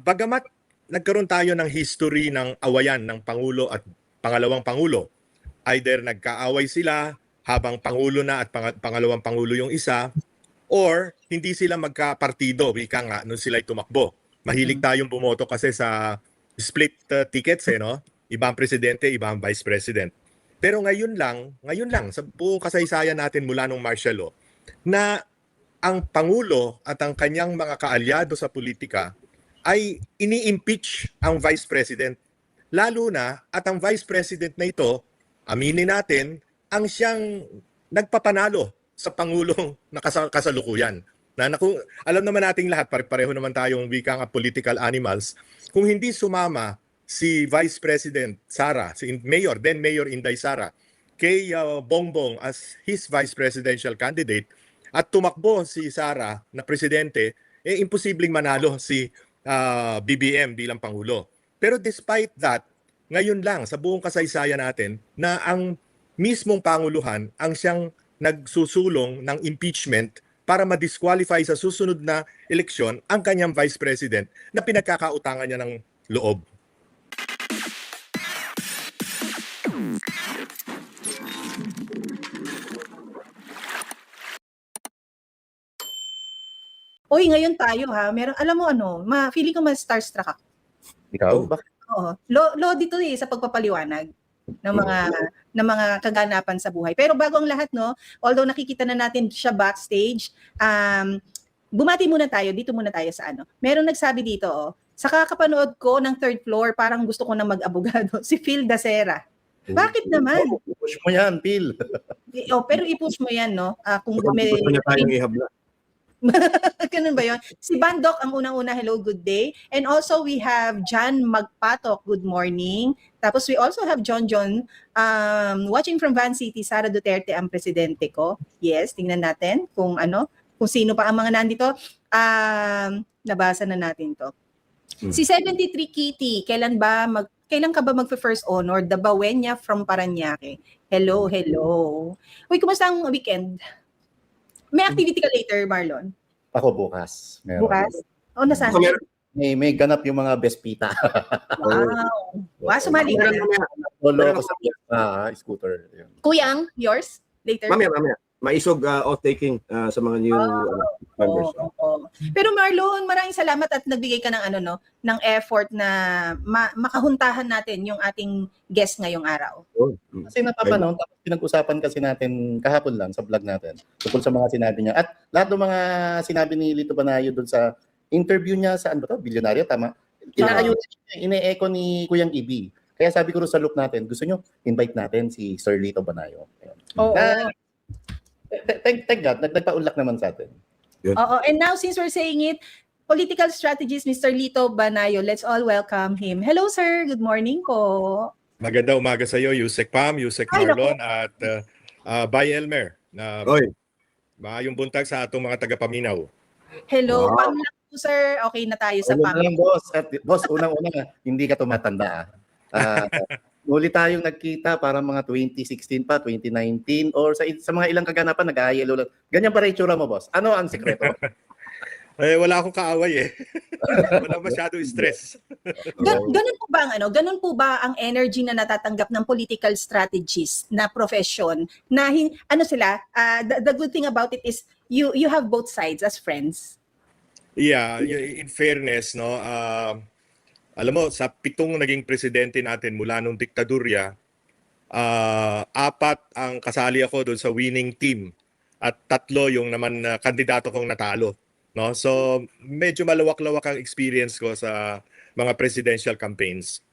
bagamat nagkaroon tayo ng history ng awayan ng Pangulo at pangalawang Pangulo, either nagkaaway sila habang Pangulo na at pangalawang Pangulo yung isa, or hindi sila magkapartido, wika nga, nung sila'y tumakbo. Mahilig tayong bumoto kasi sa split tickets, no? Iba ang presidente, iba ang vice president. Pero ngayon lang, sa buong kasaysayan natin mula nung martial law, na ang Pangulo at ang kanyang mga kaalyado sa politika ay ini-impeach ang Vice President. Lalo na at ang Vice President na ito, aminin natin, ang siyang nagpapanalo sa Pangulong na kasalukuyan. Alam naman nating lahat, pareho naman tayong wika nga political animals, kung hindi sumama si Vice President Sara, si Mayor Inday Sara, kay Bongbong as his Vice Presidential candidate, at tumakbo si Sara na presidente, imposibleng manalo si BBM bilang Pangulo. Pero despite that, ngayon lang sa buong kasaysayan natin na ang mismong Panguluhan ang siyang nagsusulong ng impeachment para ma-disqualify sa susunod na eleksyon ang kanyang Vice President na pinagkakautangan niya ng loob. Uy, ngayon tayo ha. Alam mo ano, feeling ko ma-starstruck ako. Ikaw? Bakit? Oo. Lo dito sa pagpapaliwanag ng mga kaganapan sa buhay. Pero bago ang lahat, no, although nakikita na natin siya backstage, bumati muna tayo, dito muna tayo sa ano. Meron nagsabi dito, sa kakapanood ko ng third floor, parang gusto ko na mag-abogado, si Phil Dacera. Bakit naman? Push mo yan, Phil. Pero i-push mo yan, no? Kung may tayong ihabla. Ganun ba yun? Si Bandok ang unang-una, hello, good day. And also we have John Magpatok, good morning. Tapos we also have John watching from Van City, Sara Duterte ang presidente ko. Yes, tingnan natin kung sino pa ang mga nandito. Nabasa na natin to. Si 73 Kitty, kailan ka ba magfe-first honor? The Bawenya from Paranaque. Hello. Uy, kumusta ang weekend? May activity ka later, Marlon? Ako bukas. Meron. Bukas? Nasaan? May ganap yung mga Bespita. Wow, sumali ka na. Lolo ko sa scooter. Yun. Kuyang, yours? Later? Mamaya. Maisog off-taking sa mga new members. Pero Marlon, maraming salamat at nagbigay ka ng ng effort na makahuntahan natin yung ating guest ngayong araw. Kasi napapanahon, tapos pinag-usapan kasi natin kahapon lang sa vlog natin tungkol sa mga sinabi niya. At lahat ng mga sinabi ni Lito Banayo doon sa interview niya sa Bilyonaryo, tama? Inaayos niya, ine-echo ni Kuyang Ibi. Kaya sabi ko sa look natin, gusto nyo, invite natin si Sir Lito Banayo. Oo. Thank God, nagpaulak naman sa atin. Oo, and now since we're saying it, political strategist Mr. Lito Banayo, let's all welcome him. Hello sir, good morning po. Maganda umaga sa iyo, Yusek Pam, Yusek Marlon, at Bay Elmer. Maayong buntag sa atong mga taga-paminaw. Hello, Pam lang po sir. Okay na tayo sa Pam. Boss. Boss, unang-una, hindi ka tumatanda. Muli tayong nagkita para mga 2016 pa, 2019, or sa mga ilang kaganapan, nag-aayelo lang. Ganyan pa rin itsura mo, boss. Ano ang sekreto? Wala akong kaaway Wala masyado stress. Ganun po ba ang energy na natatanggap ng political strategist na profession na the good thing about it is you have both sides as friends? Yeah, in fairness, no, alam mo, sa 7 naging presidente natin mula nung diktadurya, 4 ang kasali ako doon sa winning team at 3 yung naman kandidato kong natalo. No? So medyo malawak-lawak ang experience ko sa mga presidential campaigns.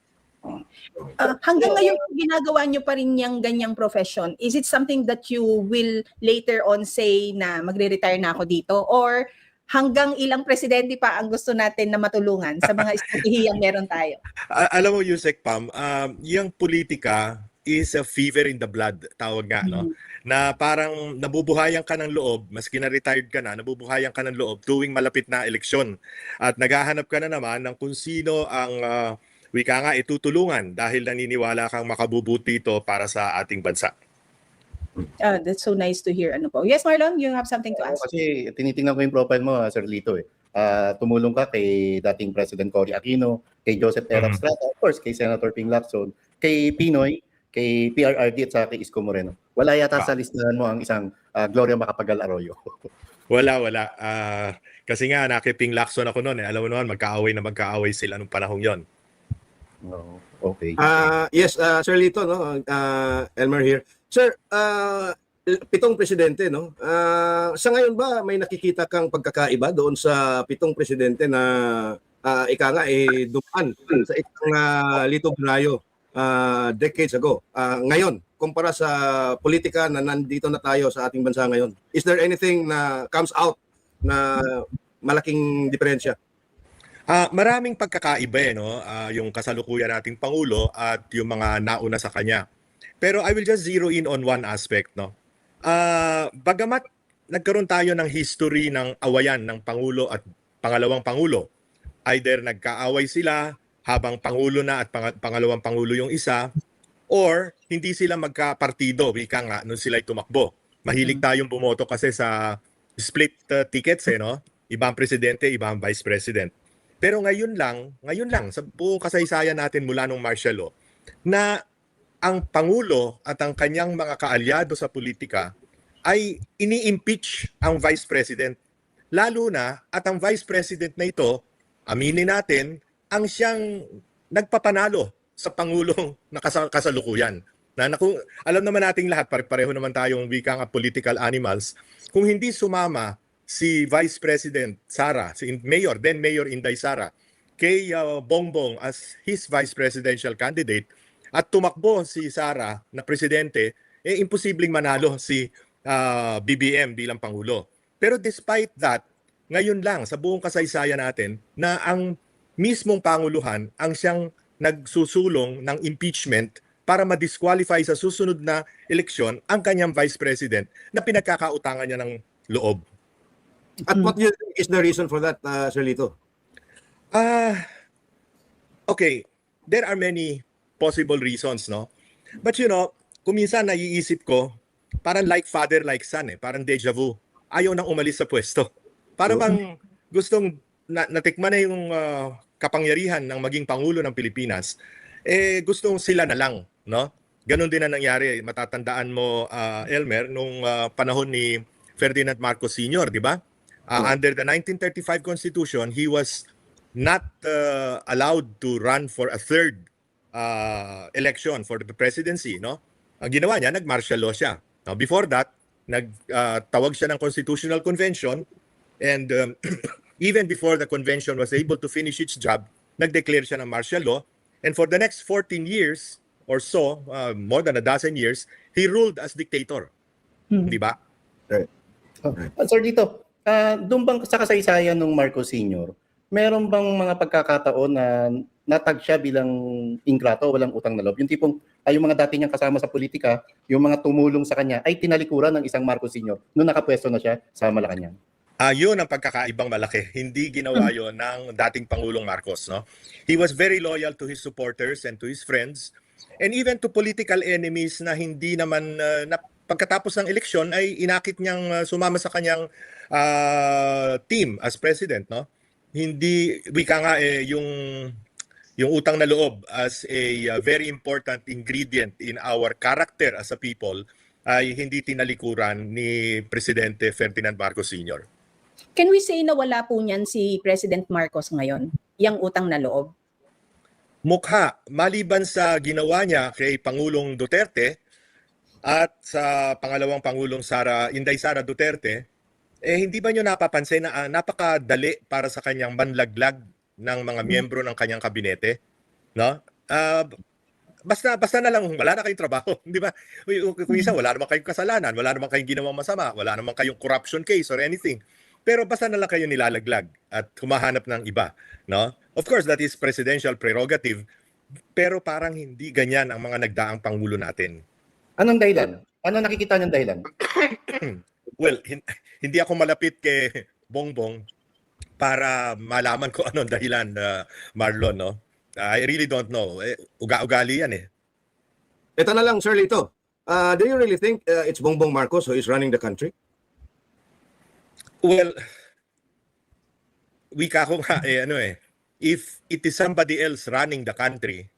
Hanggang ngayon, ginagawa nyo pa rin yung ganyang profession. Is it something that you will later on say na magre-retire na ako dito? Or hanggang ilang presidente pa ang gusto natin na matulungan sa mga estratehiyang meron tayo? Alam mo, Yusek Pam, yung politika is a fever in the blood, tawag nga, no? Na parang nabubuhayan ka ng loob, maski na retired ka na, nabubuhayan ka ng loob tuwing malapit na eleksyon. At naghahanap ka na naman ng kung sino ang wika nga itutulungan dahil naniniwala kang makabubuti ito para sa ating bansa. That's so nice to hear. Yes, Marlon, you have something to ask? Kasi tinitingnan ko yung profile mo, Sir Lito. tumulong ka kay dating President Cory Aquino, kay Joseph Erap Estrada, of course, kay Senator Ping Lacson, kay Pinoy, kay PRRD at saka kay Isko Moreno. Wala yata sa listahan mo ang isang Gloria Macapagal Arroyo. Wala. Kasi nga, nakiping Lacson ako noon. Alam mo naman, magkaaway sila nung panahong yon. No. Okay. Yes, Sir Lito, no? Elmer here. Sir, 7 presidente, no? Sa ngayon ba may nakikita kang pagkakaiba doon sa 7 presidente na ika nga dumaan sa ikang Lito Banayo decades ago? Ngayon, kumpara sa politika na nandito na tayo sa ating bansa ngayon, is there anything na comes out na malaking diferensya? Maraming pagkakaiba no? Yung kasalukuyan nating Pangulo at yung mga nauna sa kanya. Pero I will just zero in on one aspect. No? Bagamat nagkaroon tayo ng history ng awayan ng Pangulo at pangalawang Pangulo, either nagkaaway sila habang Pangulo na at pangalawang Pangulo yung isa, or hindi sila magkapartido, wika nga, nung sila'y tumakbo. Mahilig tayong bumoto kasi sa split tickets, no? Ibang presidente, ibang vice president. Pero ngayon lang, sa buong kasaysayan natin mula nung martial law, na ang Pangulo at ang kanyang mga kaalyado sa politika ay ini-impeach ang Vice President. Lalo na at ang Vice President na ito, aminin natin, ang siyang nagpapanalo sa Pangulong na kasalukuyan. Alam naman nating lahat, pareho naman tayong wikang political animals, kung hindi sumama si Vice President Sara, si Mayor Inday Sara, kay Bongbong as his Vice Presidential candidate, at tumakbo si Sara na presidente, imposibleng manalo si BBM bilang Pangulo. Pero despite that, ngayon lang sa buong kasaysayan natin na ang mismong Panguluhan ang siyang nagsusulong ng impeachment para ma-disqualify sa susunod na eleksyon ang kanyang Vice President na pinagkakautangan niya ng loob. At what do you think is the reason for that, Sir Lito? Okay, there are many possible reasons, no? But kung minsan naiisip ko, parang like father, like son, parang deja vu. Ayaw nang umalis sa pwesto. Parang bang gustong natikman na yung kapangyarihan ng maging Pangulo ng Pilipinas, gustong sila na lang, no? Ganon din na nangyari. Matatandaan mo, Elmer, nung panahon ni Ferdinand Marcos Sr., di ba? Under the 1935 Constitution, he was not allowed to run for a third election for the presidency, no? Ang ginawa niya, nag-martial law siya. Now, before that, nagtawag siya ng Constitutional Convention, and even before the convention was able to finish its job, nag-declare siya ng martial law, and for the next 14 years or so, more than a dozen years, he ruled as dictator. Di ba? Right. Sir, dito, doon bang sa kasaysayan ng Marcos Sr., meron bang mga pagkakataon na natag siya bilang ingrato, walang utang na loob? Yung tipong ay yung mga dati niyang kasama sa politika, yung mga tumulong sa kanya ay tinalikuran ng isang Marcos Sr. noong nakapwesto na siya sa Malacanang. Yun ang pagkakaibang malaki. Hindi ginawa yun ng dating Pangulong Marcos. No? He was very loyal to his supporters and to his friends, and even to political enemies na hindi naman na pagkatapos ng eleksyon ay inakit niyang sumama sa kanyang team as president. No? Hindi, wika nga yung utang na loob as a very important ingredient in our character as a people ay hindi tinalikuran ni Presidente Ferdinand Marcos Sr. Can we say na wala po niyan si President Marcos ngayon, yung utang na loob? Mukha, maliban sa ginawa niya kay Pangulong Duterte at sa pangalawang Pangulong Inday Sara Duterte, hindi ba niyo napapansin na napakadali para sa kanyang manlaglag ng mga miyembro ng kanyang kabinete? No? Basta na lang, wala na kayong trabaho. Di ba? Kung isa, wala naman kayong kasalanan, wala naman kayong ginawang masama, wala naman kayong corruption case or anything. Pero basta na lang kayo nilalaglag at humahanap ng iba. No? Of course, that is presidential prerogative. Pero parang hindi ganyan ang mga nagdaang Pangulo natin. Anong dahilan? Ano nakikita niyong dahilan? Well, hindi ako malapit kay Bongbong para malaman ko anong dahilan, Marlon, no? I really don't know. Ugali yan eh. Ito na lang, Sir Lito. Do you really think it's Bongbong Marcos who is running the country? Well, wika ko nga if it is somebody else running the country,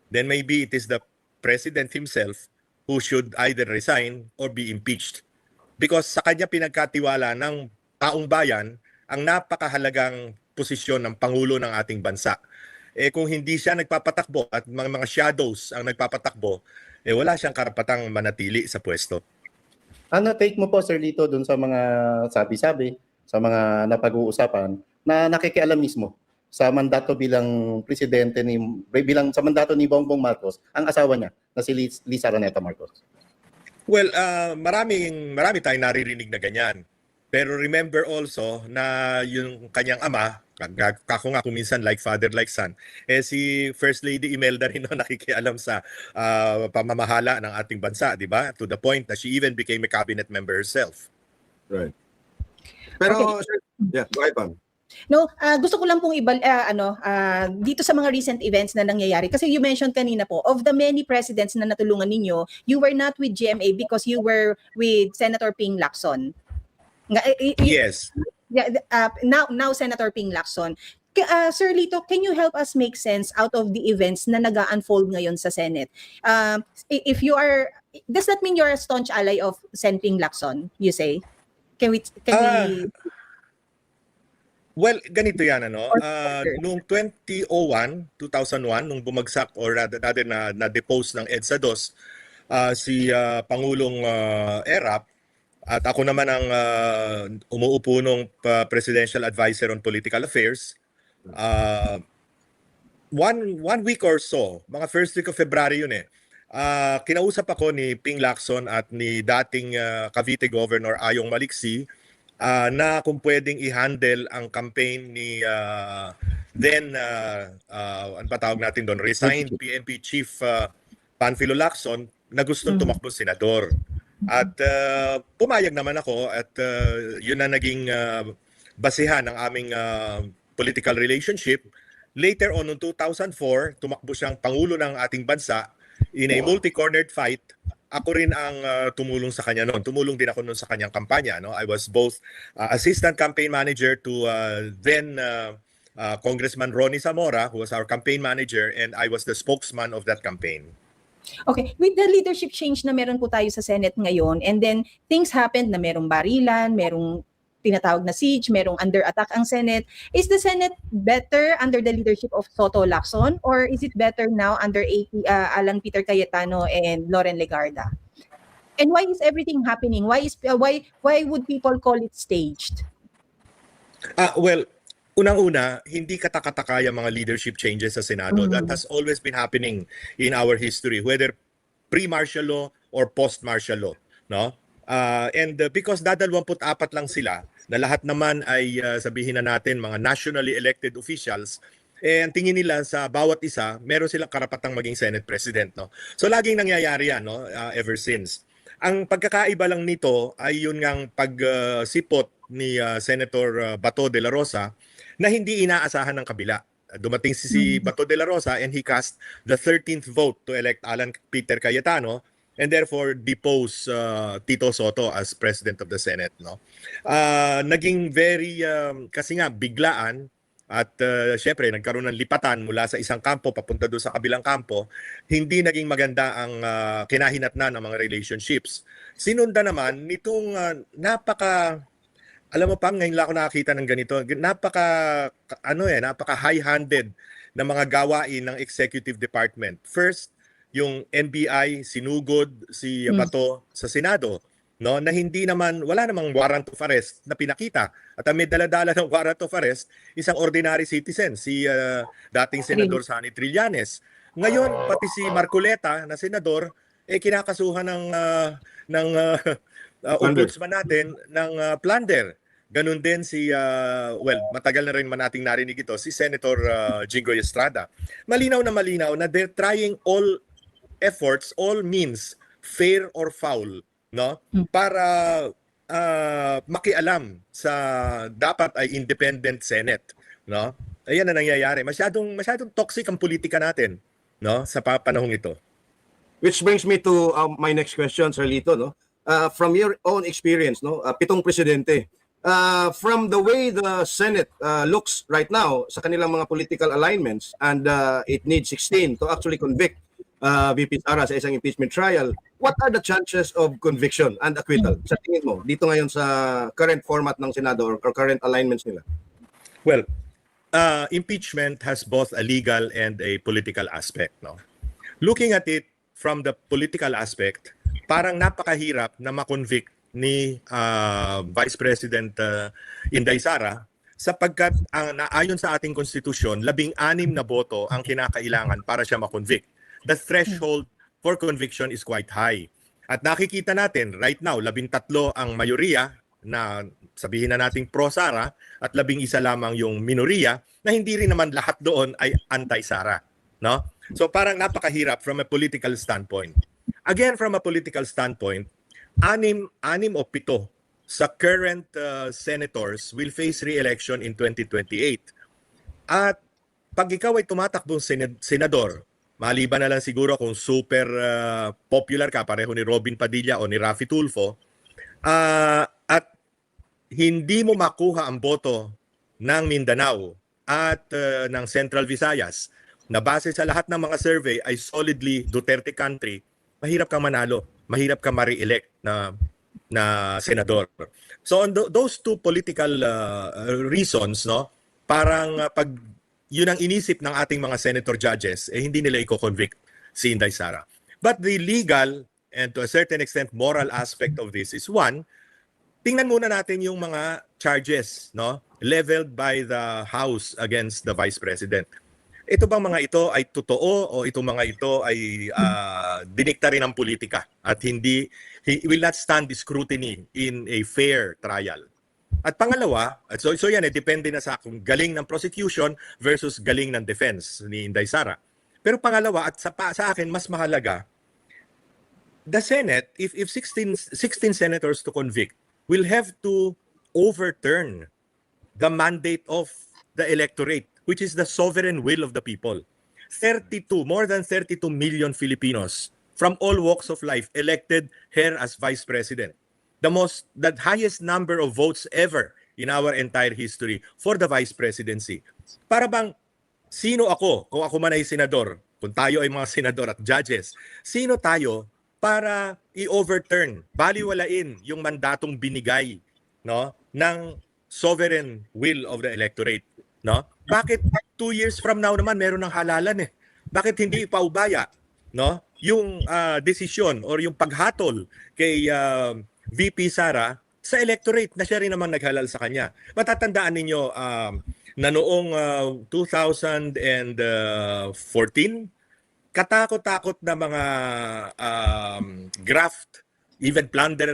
then maybe it is the president himself who should either resign or be impeached. Because sa kanya pinagkatiwala ng taong bayan ang napakahalagang posisyon ng Pangulo ng ating bansa. Kung hindi siya nagpapatakbo at mga shadows ang nagpapatakbo, wala siyang karapatang manatili sa pwesto. Ano take mo po, Sir Lito, dun sa mga sabi-sabi, sa mga napag-uusapan na nakikialam mismo sa mandato bilang presidente sa mandato ni Bongbong Marcos, ang asawa niya na si Liza Araneta Marcos? Well, marami tayong naririnig na ganyan. Pero remember also na yung kanyang ama, kako nga kung minsan like father, like son, si First Lady Imelda rin nakikialam sa pamamahala ng ating bansa, di ba? To the point that she even became a cabinet member herself. Right. Pero, Okay. yeah, go ahead, Pam. No, gusto ko lang pong dito sa mga recent events na nangyayari kasi you mentioned kanina po of the many presidents na natulungan ninyo, you were not with GMA because you were with Senator Ping Lacson. Yes. Yeah, now Senator Ping Lacson. Sir Lito, can you help us make sense out of the events na nag-unfold ngayon sa Senate? If you are, does that mean you're a staunch ally of Sen Ping Lacson, you say? Can we Well, ganito yan, noong 2001, nung bumagsak or rather na-depose ng EDSA 2, si Pangulong Erap, at ako naman ang umuupo ng Presidential Advisor on Political Affairs, one week or so, mga first week of February yun kinausap ako ni Ping Lacson at ni dating Cavite Governor Ayong Maliksi na kung pwedeng i-handle ang campaign ni ano pa tawag natin doon, resigned PNP Chief Panfilo Lacson na gustong tumakbo senador. At pumayag naman ako at yun na naging basehan ng aming political relationship. Later on, noong 2004, tumakbo siyang Pangulo ng ating bansa in a multi-cornered fight. Ako rin ang tumulong sa kanya noon. Tumulong din ako noon sa kanyang kampanya. I was both assistant campaign manager to then Congressman Ronnie Zamora, who was our campaign manager, and I was the spokesman of that campaign. Okay, with the leadership change na meron po tayo sa Senate ngayon, and then things happened na merong barilan, merong tinatawag na siege, merong under attack ang Senate. Is the Senate better under the leadership of Soto Lacson or is it better now under Alan Peter Cayetano and Loren Legarda? And why is everything happening? Why would people call it staged? Well, unang-una, hindi katakataka yung mga leadership changes sa Senado. That has always been happening in our history, whether pre-martial law or post-martial law, no? And because dadalwamput-apat lang sila, na lahat naman ay sabihin na natin mga nationally elected officials, ang tingin nila sa bawat isa, meron silang karapatang maging Senate President, no? So laging nangyayari yan, no? Ever since. Ang pagkakaiba lang nito ay yun ngang pagsipot ni Senator Bato de la Rosa na hindi inaasahan ng kabila. Dumating si Bato de la Rosa and he cast the 13th vote to elect Alan Peter Cayetano and therefore depose Tito Soto as President of the Senate, no? Naging very kasi nga biglaan at syempre nagkaroon ng lipatan mula sa isang kampo papunta doon sa kabilang kampo. Hindi naging maganda ang kinahinatnan ng mga relationships. Sinunda naman nitong alam mo Pam, ngayon lang ako nakakita ng ganito. Napaka high-handed na mga gawain ng executive department. First, yung NBI sinugod si Bato sa Senado, no, na wala namang warrant of arrest na pinakita. At ang may dala-dala ng warrant of arrest, isang ordinary citizen, si dating Senador Sonny Trillanes. Ngayon, pati si Marcoleta na senador, kinakasuhan ng ombudsman natin ng plunder. Ganun din si, matagal na rin nating narinig ito, si Senator Jinggoy Estrada. Malinaw na they're trying all efforts, all means, fair or foul, no? Para makialam sa dapat ay independent Senate, no? Ayan na nangyayari. Masyadong toxic ang politika natin, no, sa panahong ito. Which brings me to my next question, Sir Lito, no? From your own experience, no? 7 presidente from the way the Senate looks right now sa kanilang mga political alignments, and it needs 16 to actually convict VP Sara sa isang impeachment trial, what are the chances of conviction and acquittal sa tingin mo dito ngayon sa current format ng Senado or current alignments nila? Well, impeachment has both a legal and a political aspect. No? Looking at it from the political aspect, parang napakahirap na makonvict ni Vice President Inday Sara sapagkat ayon sa ating konstitusyon, 16 na boto ang kinakailangan para siya makonvict. The threshold for conviction is quite high. At nakikita natin right now, 13 ang mayoriya na sabihin na nating pro-Sara at 11 lamang yung minoriya na hindi rin naman lahat doon ay anti-Sara. No? So parang napakahirap from a political standpoint. Again, from a political standpoint, anim o 7 sa current senators will face re-election in 2028. At pag ikaw ay tumatakbong senador, maliban na lang siguro kung super popular ka, pareho ni Robin Padilla o ni Raffy Tulfo, at hindi mo makuha ang boto ng Mindanao at ng Central Visayas, na base sa lahat ng mga survey ay solidly Duterte country, mahirap kang manalo, mahirap kang ma-re-elect na senador. So on those two political reasons, no, parang pag yun ang inisip ng ating mga senator judges, hindi nila i-convict si Inday Sara. But the legal and to a certain extent moral aspect of this is one, tingnan muna natin yung mga charges, no, leveled by the House against the Vice President. Ito bang mga ito ay totoo o itong mga ito ay dinikta rin ng politika at will not stand the scrutiny in a fair trial? At pangalawa, so yan, depende na sa kung galing ng prosecution versus galing ng defense ni Inday Sara. Pero pangalawa, at sa akin, mas mahalaga, the Senate, if 16 senators to convict, will have to overturn the mandate of the electorate, which is the sovereign will of the people. More than 32 million Filipinos from all walks of life elected her as Vice President. The highest number of votes ever in our entire history for the Vice Presidency. Para bang, sino ako, kung ako man ay senador, kung tayo ay mga senador at judges, sino tayo para i-overturn, baliwalain yung mandatong binigay, no, ng sovereign will of the electorate, no? Bakit 2 years from now naman meron ng halalan eh? Bakit hindi ipaubaya, no, yung desisyon or yung paghatol kay VP Sara sa electorate na siya rin naman naghalal sa kanya? Matatandaan ninyo na noong 2014, katakot-takot na mga graft, even plunder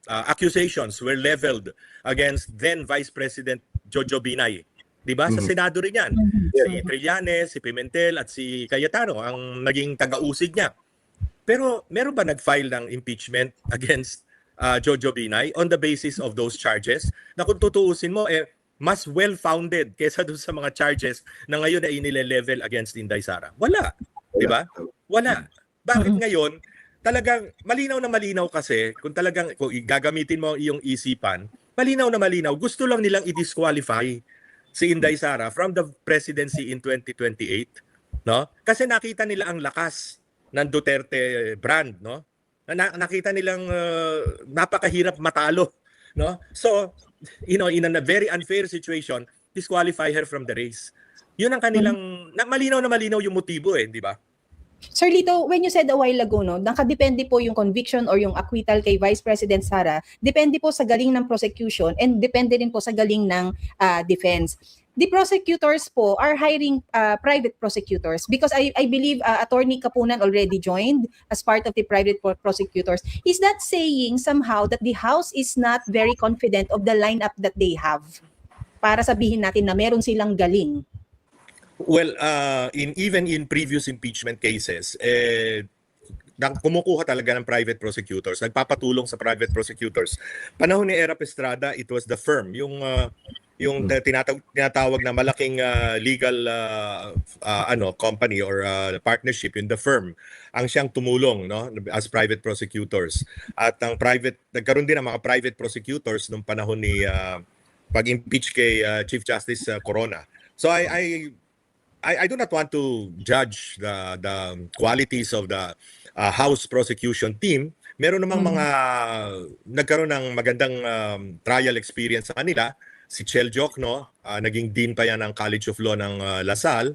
accusations were leveled against then Vice President Jojo Binay. Diba? Sa Senado rin yan. Si Trillanes, si Pimentel at si Cayetano ang naging taga-usig niya. Pero meron ba nag-file ng impeachment against Jojo Binay on the basis of those charges? Na kung tutuusin mo, mas well-founded kaysa doon sa mga charges na ngayon ay inile-level against Inday Sara. Wala. Diba? Wala. Bakit ngayon? Talagang malinaw na malinaw kasi kung talagang kung gagamitin mo iyong isipan, malinaw na malinaw, gusto lang nilang i-disqualify si Inday Sara from the presidency in 2028, no? Kasi nakita nila ang lakas ng Duterte brand, no? Nakita nilang napakahirap matalo, no? So, in a very unfair situation, disqualify her from the race. Yun ang kanilang malinaw na malinaw yung motibo di ba? Sir Lito, when you said a while ago, no, nakadepende po yung conviction or yung acquittal kay Vice President Sara, depende po sa galing ng prosecution and depende rin po sa galing ng defense. The prosecutors po are hiring private prosecutors because I believe Attorney Kapunan already joined as part of the private prosecutors. Is that saying somehow that the House is not very confident of the lineup that they have? Para sabihin natin na meron silang galing. Well, even in previous impeachment cases, kumukuha talaga ng private prosecutors, nagpapatulong sa private prosecutors. Panahon ni Erap Estrada, it was the firm, yung yung tinatawag na malaking legal company or partnership, yung the firm ang siyang tumulong, no, as private prosecutors. At nagkaroon din ng mga private prosecutors nung panahon ni pag-impeach kay Chief Justice Corona. So I do not want to judge the qualities of the House prosecution team. Meron namang mga nagkaroon ng magandang trial experience sa kanila. Si Chel Jokno, naging dean pa yan ng College of Law ng LaSalle.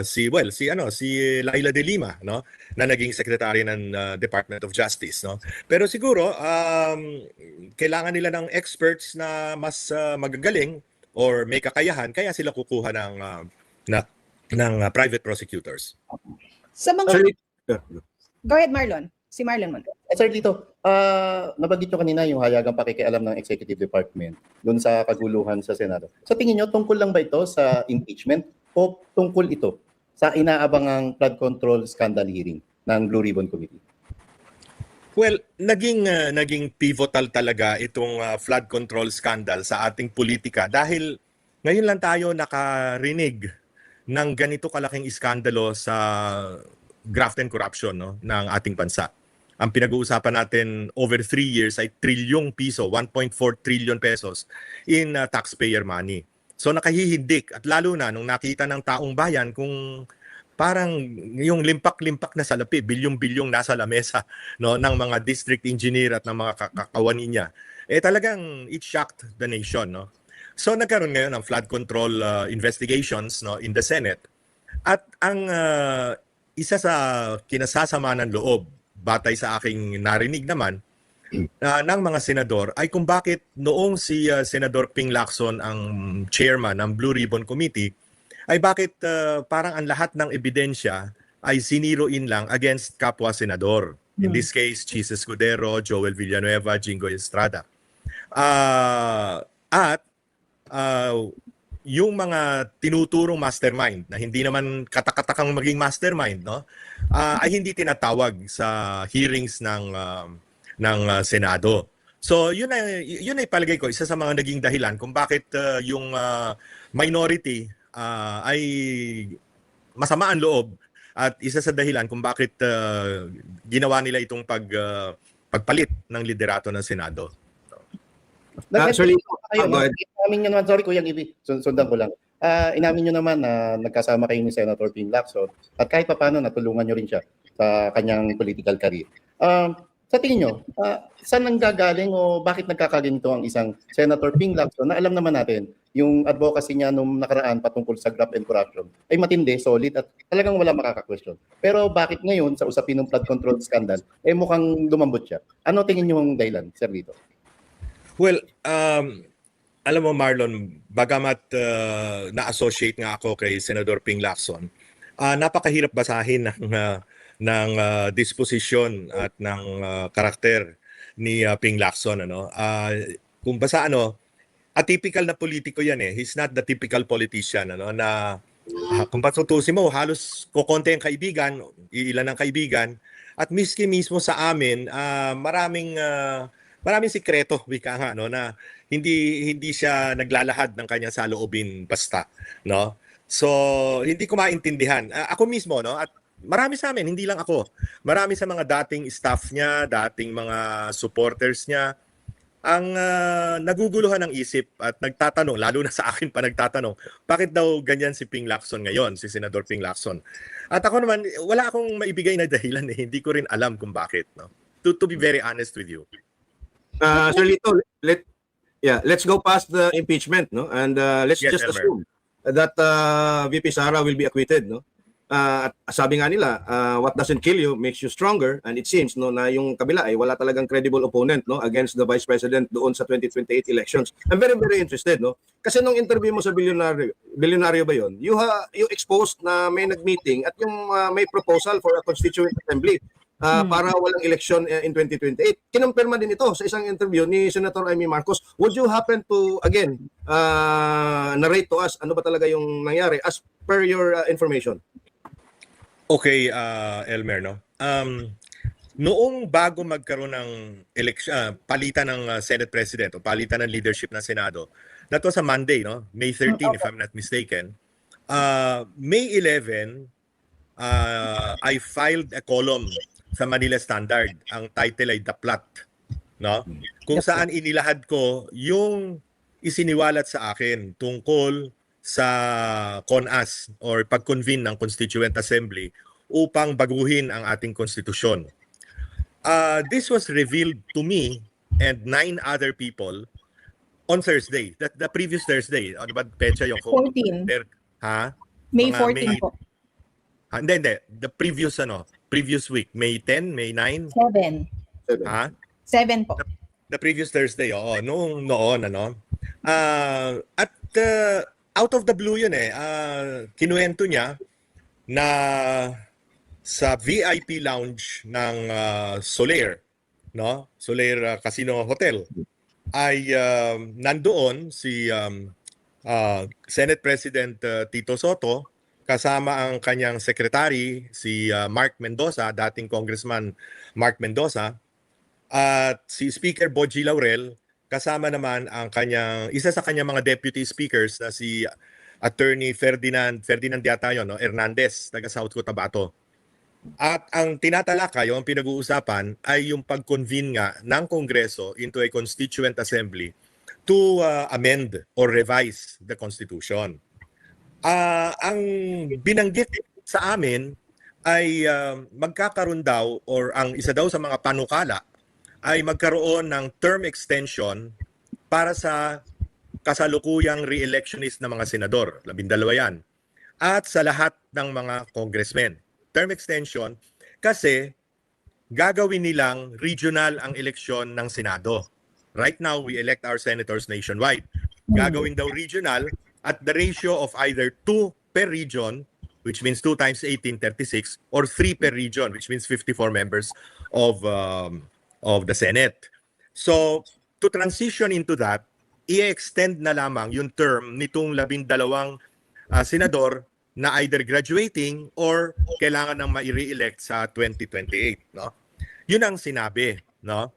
Si Laila de Lima, no, na naging secretary ng Department of Justice, no. Pero siguro kailangan nila ng experts na mas magagaling or may kakayahan, kaya sila kukuha ng private prosecutors. Sa mga... Sir, Go ahead, Marlon. Si Marlon muna. Sir Lito, nabanggit nyo kanina yung hayagang pakikialam ng Executive Department doon sa kaguluhan sa Senado. Sa tingin nyo, tungkol lang ba ito sa impeachment o tungkol ito sa inaabangang flood control scandal hearing ng Blue Ribbon Committee? Well, naging pivotal talaga itong flood control scandal sa ating politika dahil ngayon lang tayo nakarinig ng ganito kalaking iskandalo sa graft and corruption, no, ng ating bansa. Ang pinag-uusapan natin over 3 years ay trilyong piso, 1.4 trillion pesos in taxpayer money. So nakahihindik, at lalo na nung nakita ng taong bayan kung parang yung limpak-limpak na salapi, bilyong-bilyong nasa lamesa, no, ng mga district engineer at ng mga kakawani niya. Talagang it shocked the nation, no. So nagkaroon ngayon ng flood control investigations, no, in the Senate. At ang isa sa kinasasama ng loob, batay sa aking narinig naman, ng mga senador ay kung bakit noong si Senador Ping Lacson ang chairman ng Blue Ribbon Committee, ay bakit parang ang lahat ng ebidensya ay siniro-in lang against kapwa senador. In this case, Chis Escudero, Joel Villanueva, Jingo Estrada. Yung mga tinuturong mastermind na hindi naman katakatakang maging mastermind, no, ay hindi tinatawag sa hearings ng Senado. So yun ay palagay ko isa sa mga naging dahilan kung bakit yung minority ay masama ang loob, at isa sa dahilan kung bakit ginawa nila itong pagpalit ng liderato ng Senado. Actually, Ayun, go ahead. inamin nyo naman, sorry Kuya Gibi, sundan ko lang. Inamin nyo naman na nagkasama kayo ni Senator Ping Lacson at kahit paano natulungan nyo rin siya sa kanyang political career. Sa tingin nyo, saan nanggagaling o bakit nagkakaganito ang isang Senator Ping Lacson na alam naman natin yung advocacy niya nung nakaraan patungkol sa graft and corruption ay matindi, solid at talagang wala makaka-question. Pero bakit ngayon sa usapin ng flood control scandal mukhang lumambot siya? Ano tingin nyo ang dahilan, Sir Lito? Well, alam mo Marlon, bagamat na-associate nga ako kay Senador Ping Lacson, napakahirap basahin ng disposisyon at ng karakter ni Ping Lacson, ano. Kung basa atypical na politiko yan eh. He's not the typical politician, ano, na kung patutusin mo, halos kukonti ang kaibigan, ilan ang kaibigan, at miski mismo sa amin, maraming sikreto, wika nga, no, na hindi siya naglalahad ng kanyang saloobin basta, no. So hindi ko maintindihan. Ako mismo, no, at marami sa amin, hindi lang ako. Marami sa mga dating staff niya, dating mga supporters niya, ang naguguluhan ng isip at nagtatanong, lalo na sa akin pa nagtatanong, bakit daw ganyan si Ping Lacson ngayon, si Senador Ping Lacson. At ako naman, wala akong maibigay na dahilan eh. Hindi ko rin alam kung bakit, no. To be very honest with you. Sir Lito, let's go past the impeachment, no? And let's Yes, just Elmer. assume that VP Sara will be acquitted, no? At sabi nga nila, what doesn't kill you makes you stronger, and it seems no na yung kabila ay wala talagang credible opponent, no, against the Vice President doon sa 2028 elections. I'm very interested, no? Kasi nung interview mo sa bilyonaryo ba yon? You exposed na may nag-meeting at yung may proposal for a constituent assembly para walang election in 2028. Kinumpirma din ito sa isang interview ni Senator Amy Marcos. Would you happen to, again, narrate to us ano ba talaga yung nangyari as per your information? Okay, Elmer, no. Noong bago magkaroon ng palitan ng Senate President o palitan ng leadership ng Senado, That was a Monday, no? May 13, if I'm not mistaken. May 11, I filed a column sa Manila Standard. Ang title ay The Plot, no? Kung saan inilahad ko yung isiniwalat sa akin tungkol sa CONAS or pag-convene ng Constituent Assembly upang baguhin ang ating konstitusyon. This was revealed to me and 9 other people on Thursday, the previous Thursday. Ano ba petsa yung 14. Ha? May Mga 14 po. Hindi. The previous week. May 10, May 9. 7. Ha? 7 po. The previous Thursday, oo. Noon, ano. At out of the blue yun kinuwento niya na sa VIP lounge ng Soler, no? Soler Casino Hotel, ay nandoon si Senate President Tito Soto kasama ang kanyang secretary si Mark Mendoza, dating Congressman Mark Mendoza, at si Speaker Bogie Laurel, kasama naman ang isa sa kanyang mga deputy speakers na si Attorney Ferdinand yata yun, no? Hernandez, taga South Cotabato. At ang tinatalakay, yung pinag-uusapan ay yung pag-convene nga ng Kongreso into a Constituent Assembly to amend or revise the Constitution. Ang binanggit sa amin ay magkakaroon daw or ang isa daw sa mga panukala ay magkaroon ng term extension para sa kasalukuyang re-electionist na mga senador, 12 yan, at sa lahat ng mga congressmen. Term extension kasi gagawin nilang regional ang eleksyon ng Senado. Right now, we elect our senators nationwide. Gagawin daw regional at the ratio of either 2 per region, which means 2 times 18, 36, or 3 per region, which means 54 members of the Senate. So, to transition into that, i-extend na lamang yung term nitong 12 senador na either graduating or kailangan nang mai-re-elect sa 2028, no? Yun ang sinabi, no?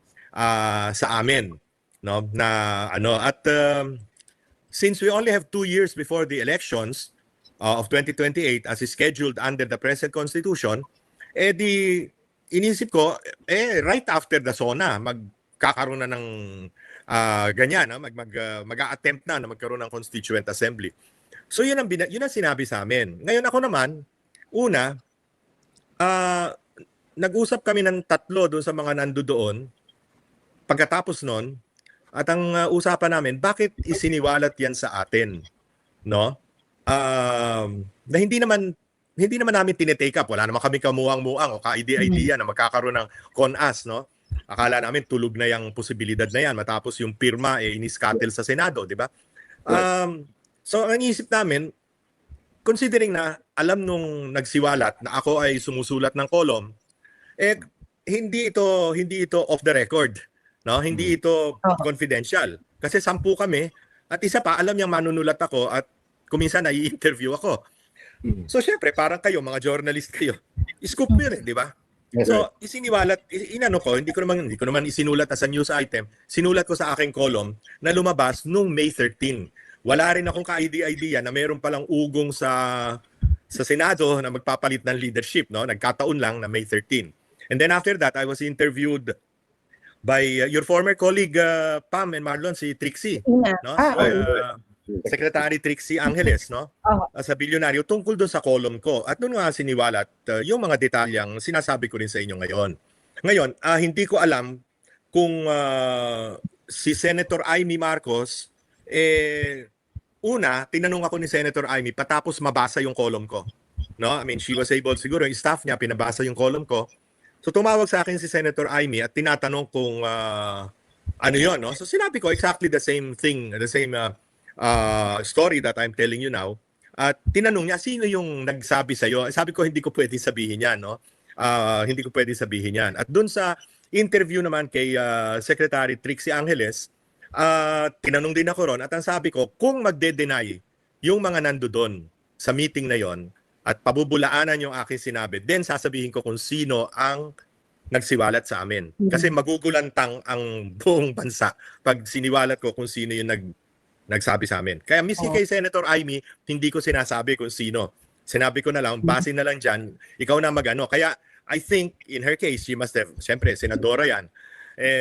Sa amin, no? Na at since we only have 2 years before the elections of 2028 as is scheduled under the present constitution, inisip ko, right after the SONA, magkakaroon na ng ganyan, mag-a-attempt na magkaroon ng Constituent Assembly. So yun ang sinabi sa amin. Ngayon ako naman, una, nag-usap kami ng 3 doon sa mga nandoon. Pagkatapos nun, at ang usapan namin, bakit isiniwalat yan sa atin? No? Na hindi naman namin tinetake up. Wala naman kami kamuang-muang o ka-idea na magkakaroon ng CONAS, no? Akala namin tulog na yung posibilidad na yan matapos yung pirma iniskatel sa Senado, di ba? So ang isip namin, considering na alam nung nagsiwalat na ako ay sumusulat ng column, hindi ito off the record, no? Hindi ito confidential. Kasi 10 kami at isa pa alam niyang manunulat ako at kuminsan i-interview ako. So syempre, parang kayo, mga journalist kayo, scoop mo yun di ba? Yes, So, isiniwalat, hindi ko naman isinulat as a news item, sinulat ko sa aking column na lumabas nung May 13. Wala rin akong ka-idea na mayroon palang ugong sa Senado na magpapalit ng leadership, no? Nagkataon lang na May 13. And then after that, I was interviewed by your former colleague, Pam and Marlon, si Trixie, no? Secretary Trixie Angeles, no? Sa Bilyonaryo, tungkol doon sa column ko. At doon nga siniwalat yung mga detalyang sinasabi ko rin sa inyo ngayon. Ngayon, hindi ko alam kung si Senator Amy Marcos, una, tinanong ako ni Senator Amy patapos mabasa yung column ko. No? I mean, she was able, siguro yung staff niya, pinabasa yung column ko. So tumawag sa akin si Senator Amy at tinatanong kung ano yun. No? So sinabi ko exactly the same thing, the same story that I'm telling you now. At tinanong niya, sino yung nagsabi sa'yo? Sabi ko, hindi ko pwedeng sabihin yan. No? Hindi ko pwedeng sabihin yan. At dun sa interview naman kay Secretary Trixie Angeles, tinanong din ako ron. At ang sabi ko, kung magde-deny yung mga nandoon sa meeting na yon at pabubulaanan yung aking sinabi, then sasabihin ko kung sino ang nagsiwalat sa amin. Kasi magugulantang ang buong bansa pag siniwalat ko kung sino yung nagsabi sa amin. Kaya miski kay Senator Amy, hindi ko sinasabi kung sino. Sinabi ko na lang, base na lang dyan, ikaw na magano. Kaya I think in her case, she must have, siyempre, senadora yan.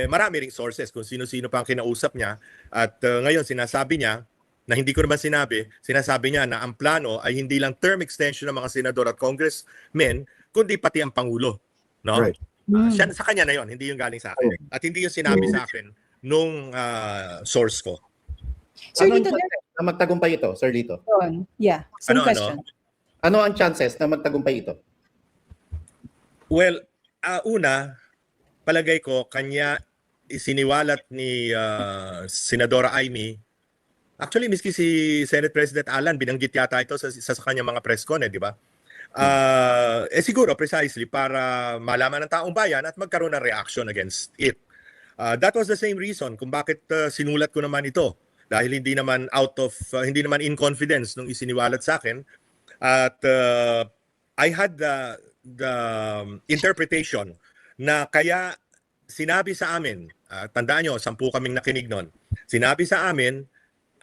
Marami ring sources kung sino-sino pa ang kinausap niya. At ngayon, sinasabi niya, na hindi ko naman sinasabi niya na ang plano ay hindi lang term extension ng mga senador at congressmen, kundi pati ang Pangulo. No? Right. Siya, sa kanya na yon, hindi yung galing sa akin. At hindi yung sinabi sa akin nung source ko. Sir Ano ang Lito, chances na magtagumpay ito, Sir Lito? yeah, same Ano? question. Ano ang chances na magtagumpay ito? Well, una, palagay ko, kanya isiniwalat ni Senadora Amy. Actually, miski si Senate President Alan, binanggit yata ito sa kanyang mga press con, di ba? Siguro, precisely, para malaman ng taong bayan at magkaroon ng reaction against it. That was the same reason kung bakit sinulat ko naman ito. Dahil hindi naman hindi naman in confidence nung isiniwalat sa akin. At I had the interpretation na kaya sinabi sa amin, tandaan nyo, 10 kaming nakinig nun, sinabi sa amin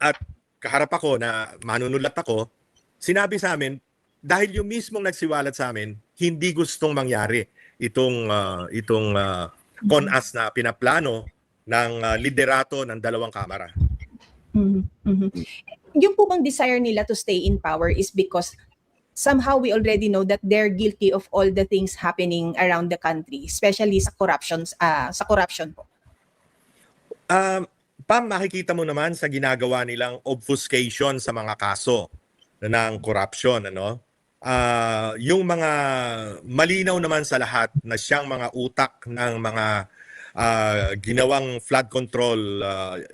at kaharap ako na manunulat ako, sinabi sa amin, dahil yung mismong nagsiwalat sa amin, hindi gustong mangyari itong CONAS na pinaplano ng liderato ng 2 kamara. Yung po bang desire nila to stay in power is because somehow we already know that they're guilty of all the things happening around the country, especially sa corruption po. Pam, makikita mo naman sa ginagawa nilang obfuscation sa mga kaso ng corruption, ano? Yung mga malinaw naman sa lahat na siyang mga utak ng mga ginawang flood control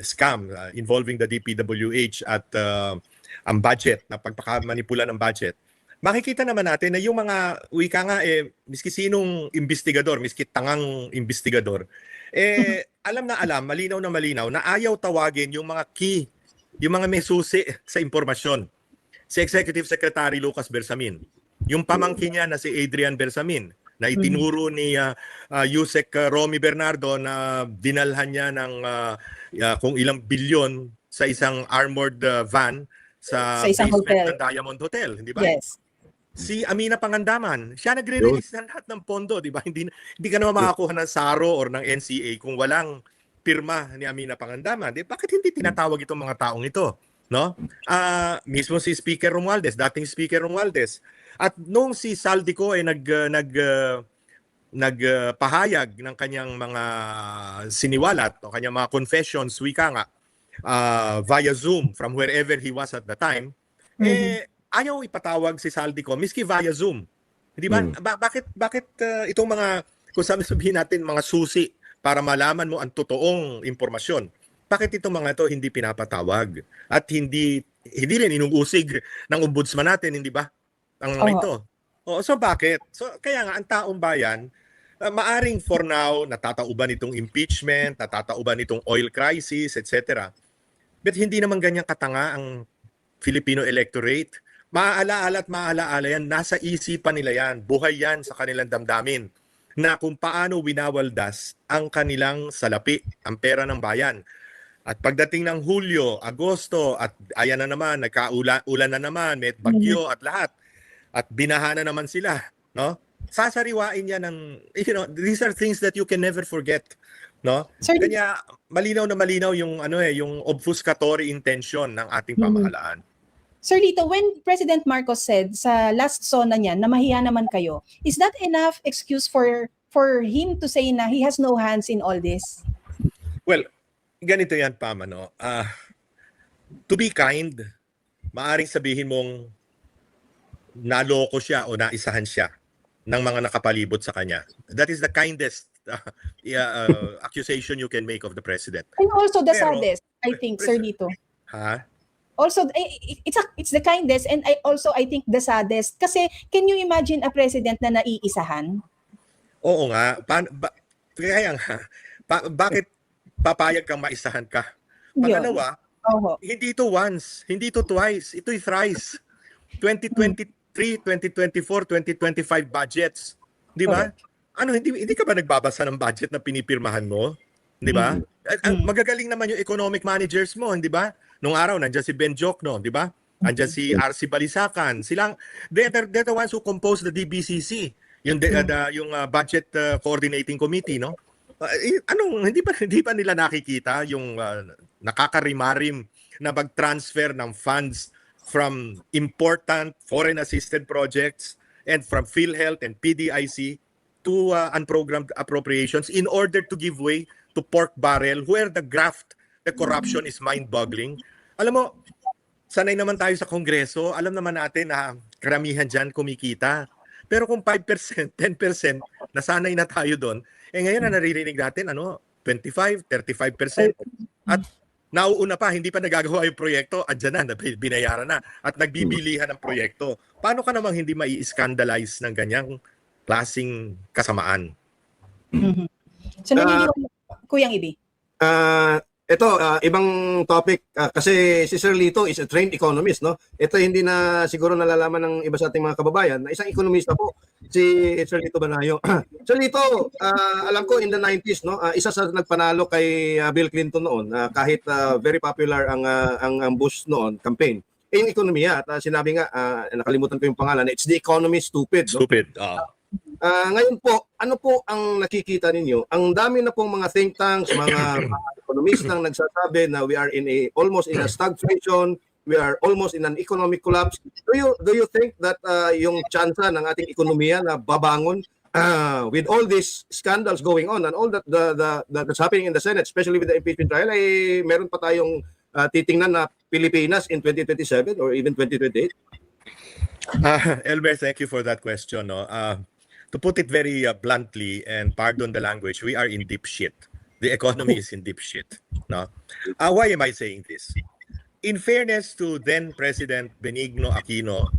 scam involving the DPWH at ang budget, na pagpakamanipula ng budget. Makikita naman natin na yung mga, wika nga, miski sinong investigador, miski tangang investigador, alam na alam, malinaw na ayaw tawagin yung mga key, yung mga may susi sa impormasyon. Si Executive Secretary Lucas Bersamin, yung pamangkin niya na si Adrian Bersamin, na itinuro ni Yusek Romy Bernardo na dinalhan niya ng kung ilang bilyon sa isang armored van sa isang basement hotel. ng Diamond Hotel, di ba? Yes. Si Amina Pangandaman, siya nagre-release ng lahat ng pondo, di ba? Hindi ka naman makakuha ng SARO or ng NCA kung walang pirma ni Amina Pangandaman. Bakit hindi tinatawag itong mga taong ito? No? Mismo si Speaker Romualdez, dating Speaker Romualdez. At nung si Saldico ay nagpahayag ng kanyang mga siniwalat o kanyang mga confessions, wika nga, via Zoom from wherever he was at the time, ayaw ipatawag si Saldico miski via Zoom. Di ba? Bakit itong mga, kung sabihin natin, mga susi para malaman mo ang totoong impormasyon, bakit itong mga ito hindi pinapatawag at hindi rin inuusig ng ombudsman natin, hindi ba? Ang mga ito. So bakit? So kaya nga ang taong bayan, maaring for now natatauban itong impeachment, natatauban itong oil crisis, etc. But hindi naman ganyan katanga ang Filipino electorate. Maaalaala yan, nasa isipan nila yan, buhay yan sa kanilang damdamin, na kung paano winawaldas ang kanilang salapi, ang pera ng bayan. At pagdating ng Hulyo, Agosto, at ayan na naman, nagkaulan na naman, may bagyo at lahat, at binaha na naman sila, no? Sasariwain yan ng, these are things that you can never forget, no? Sir, Kanya malinaw na malinaw yung yung obfuscatory intention ng ating pamahalaan. Sir Lito, when President Marcos said sa last SONA niya na mahiya naman kayo, is that enough excuse for him to say na he has no hands in all this? Well, ganito yan, Pam, no? To be kind, maaring sabihin mong naloko siya o naisahan siya ng mga nakapalibot sa kanya. That is the kindest accusation you can make of the president. And also the Pero, saddest, I think, Sir Lito. Ha? Also, it's the kindest and I think the saddest. Kasi can you imagine a president na naiisahan? Oo nga. Kaya nga, bakit papayag kang maisahan ka? Pangalawa, hindi ito once, hindi ito twice, ito'y thrice. 2023, 2024, 2025 budgets. Di ba? Ano, hindi ka ba nagbabasa ng budget na pinipirmahan mo? Di ba? Magagaling naman yung economic managers mo, hindi ba? Nung araw, nandiyan si Ben Jokno, di ba? Nandiyan si RC Balisacan. They're the ones who compose the DBCC, yung Budget Coordinating Committee, no? Hindi pa nila nakikita yung nakakarimarim na mag-transfer ng funds from important foreign assisted projects and from PhilHealth and PDIC to unprogrammed appropriations in order to give way to pork barrel where the graft, the corruption is mind-boggling. Alam mo, sanay naman tayo sa Kongreso, alam naman natin na karamihan dyan kumikita. Pero kung 5%, 10%, nasanay na tayo doon, ngayon na naririnig natin, 25, 35%. At nauuna pa, hindi pa nagagawa yung proyekto, andyan na, binayaran na, at nagbibilihan ng proyekto. Paano ka namang hindi mai-scandalize ng ganyang klaseng kasamaan? So, naniniwala, Kuyang Ibi. Ito, ibang topic kasi si Sir Lito is a trained economist, no? Ito hindi na siguro nalalaman ng iba sa ating mga kababayan na isang ekonomista po si Sir Lito Banayo. Sir Lito, alam ko in the 90s, no, isa sa nagpanalo kay Bill Clinton noon, kahit very popular ang Bush noon campaign. Yung ekonomiya at sinabi nga nakalimutan ko yung pangalan, it's the economy stupid, no? Stupid. Ngayon po, ano po ang nakikita ninyo? Ang dami na pong mga think tanks, mga ekonomistang nagsasabi na we are almost in a stagflation, we are almost in an economic collapse. Do you think that yung tsansa ng ating ekonomiya na babangon with all these scandals going on and all that's happening in the Senate, especially with the impeachment trial, ay meron pa tayong titingnan na Pilipinas in 2027 or even 2028? Elmer, thank you for that question. No? To put it very bluntly, and pardon the language, we are in deep shit. The economy is in deep shit. No? Why am I saying this? In fairness to then President Benigno Aquino,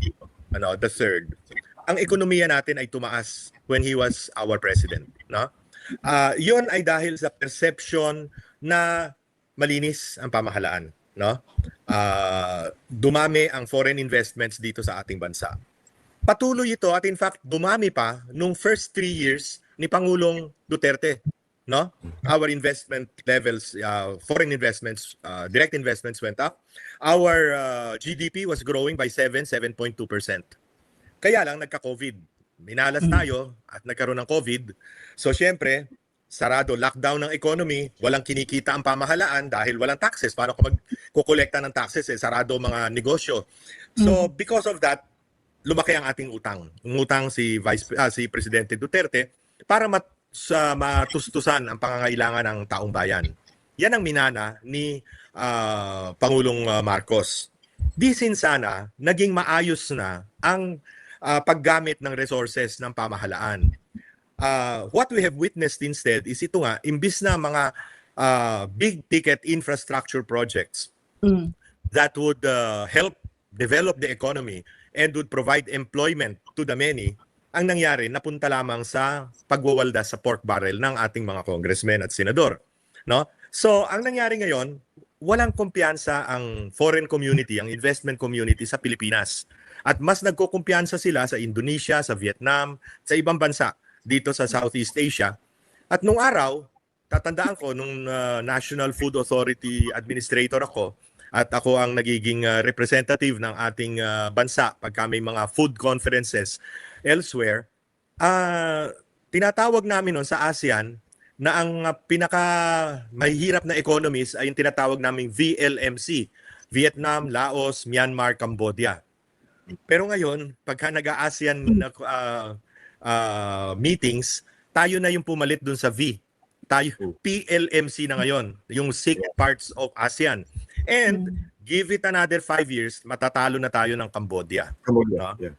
the third, ang ekonomiya natin ay tumaas when he was our president. No? Yun ay dahil sa perception na malinis ang pamahalaan. No? Dumami ang foreign investments dito sa ating bansa. Patuloy ito at in fact dumami pa nung first 3 years ni Pangulong Duterte, no? Our investment levels, foreign investments, direct investments went up. Our GDP was growing by 7.2%. Kaya lang nagka-COVID. Minalas tayo at nagkaroon ng COVID. So syempre, sarado, lockdown ng economy, walang kinikita ang pamahalaan dahil walang taxes. Paano ka magkukolekta ng taxes? Sarado mga negosyo. So because of that, lumaki ang ating utang. Umutang si Presidente Duterte para matustusan ang pangangailangan ng taong bayan. Yan ang minana ni Pangulong Marcos. Di sana naging maayos na ang paggamit ng resources ng pamahalaan. What we have witnessed instead is ito nga, imbis na mga big ticket infrastructure projects that would help develop the economy and would provide employment to the many, ang nangyari, napunta lamang sa pagwawalda sa pork barrel ng ating mga congressmen at senador. No? So, ang nangyari ngayon, walang kumpiyansa ang foreign community, ang investment community sa Pilipinas. At mas nagkukumpiyansa sila sa Indonesia, sa Vietnam, sa ibang bansa dito sa Southeast Asia. At nung araw, tatandaan ko, nung National Food Authority Administrator ako, at ako ang nagiging representative ng ating bansa pagka may mga food conferences elsewhere, tinatawag namin nun sa ASEAN na ang pinaka mahihirap na economies ay yung tinatawag naming VLMC, Vietnam, Laos, Myanmar, Cambodia. Pero ngayon, pagka nag-ASEAN meetings, tayo na yung pumalit dun sa V. Tayo, PLMC na ngayon, yung 6 parts of ASEAN. And give it another 5 years, matatalo na tayo ng Cambodia. Cambodia, yeah.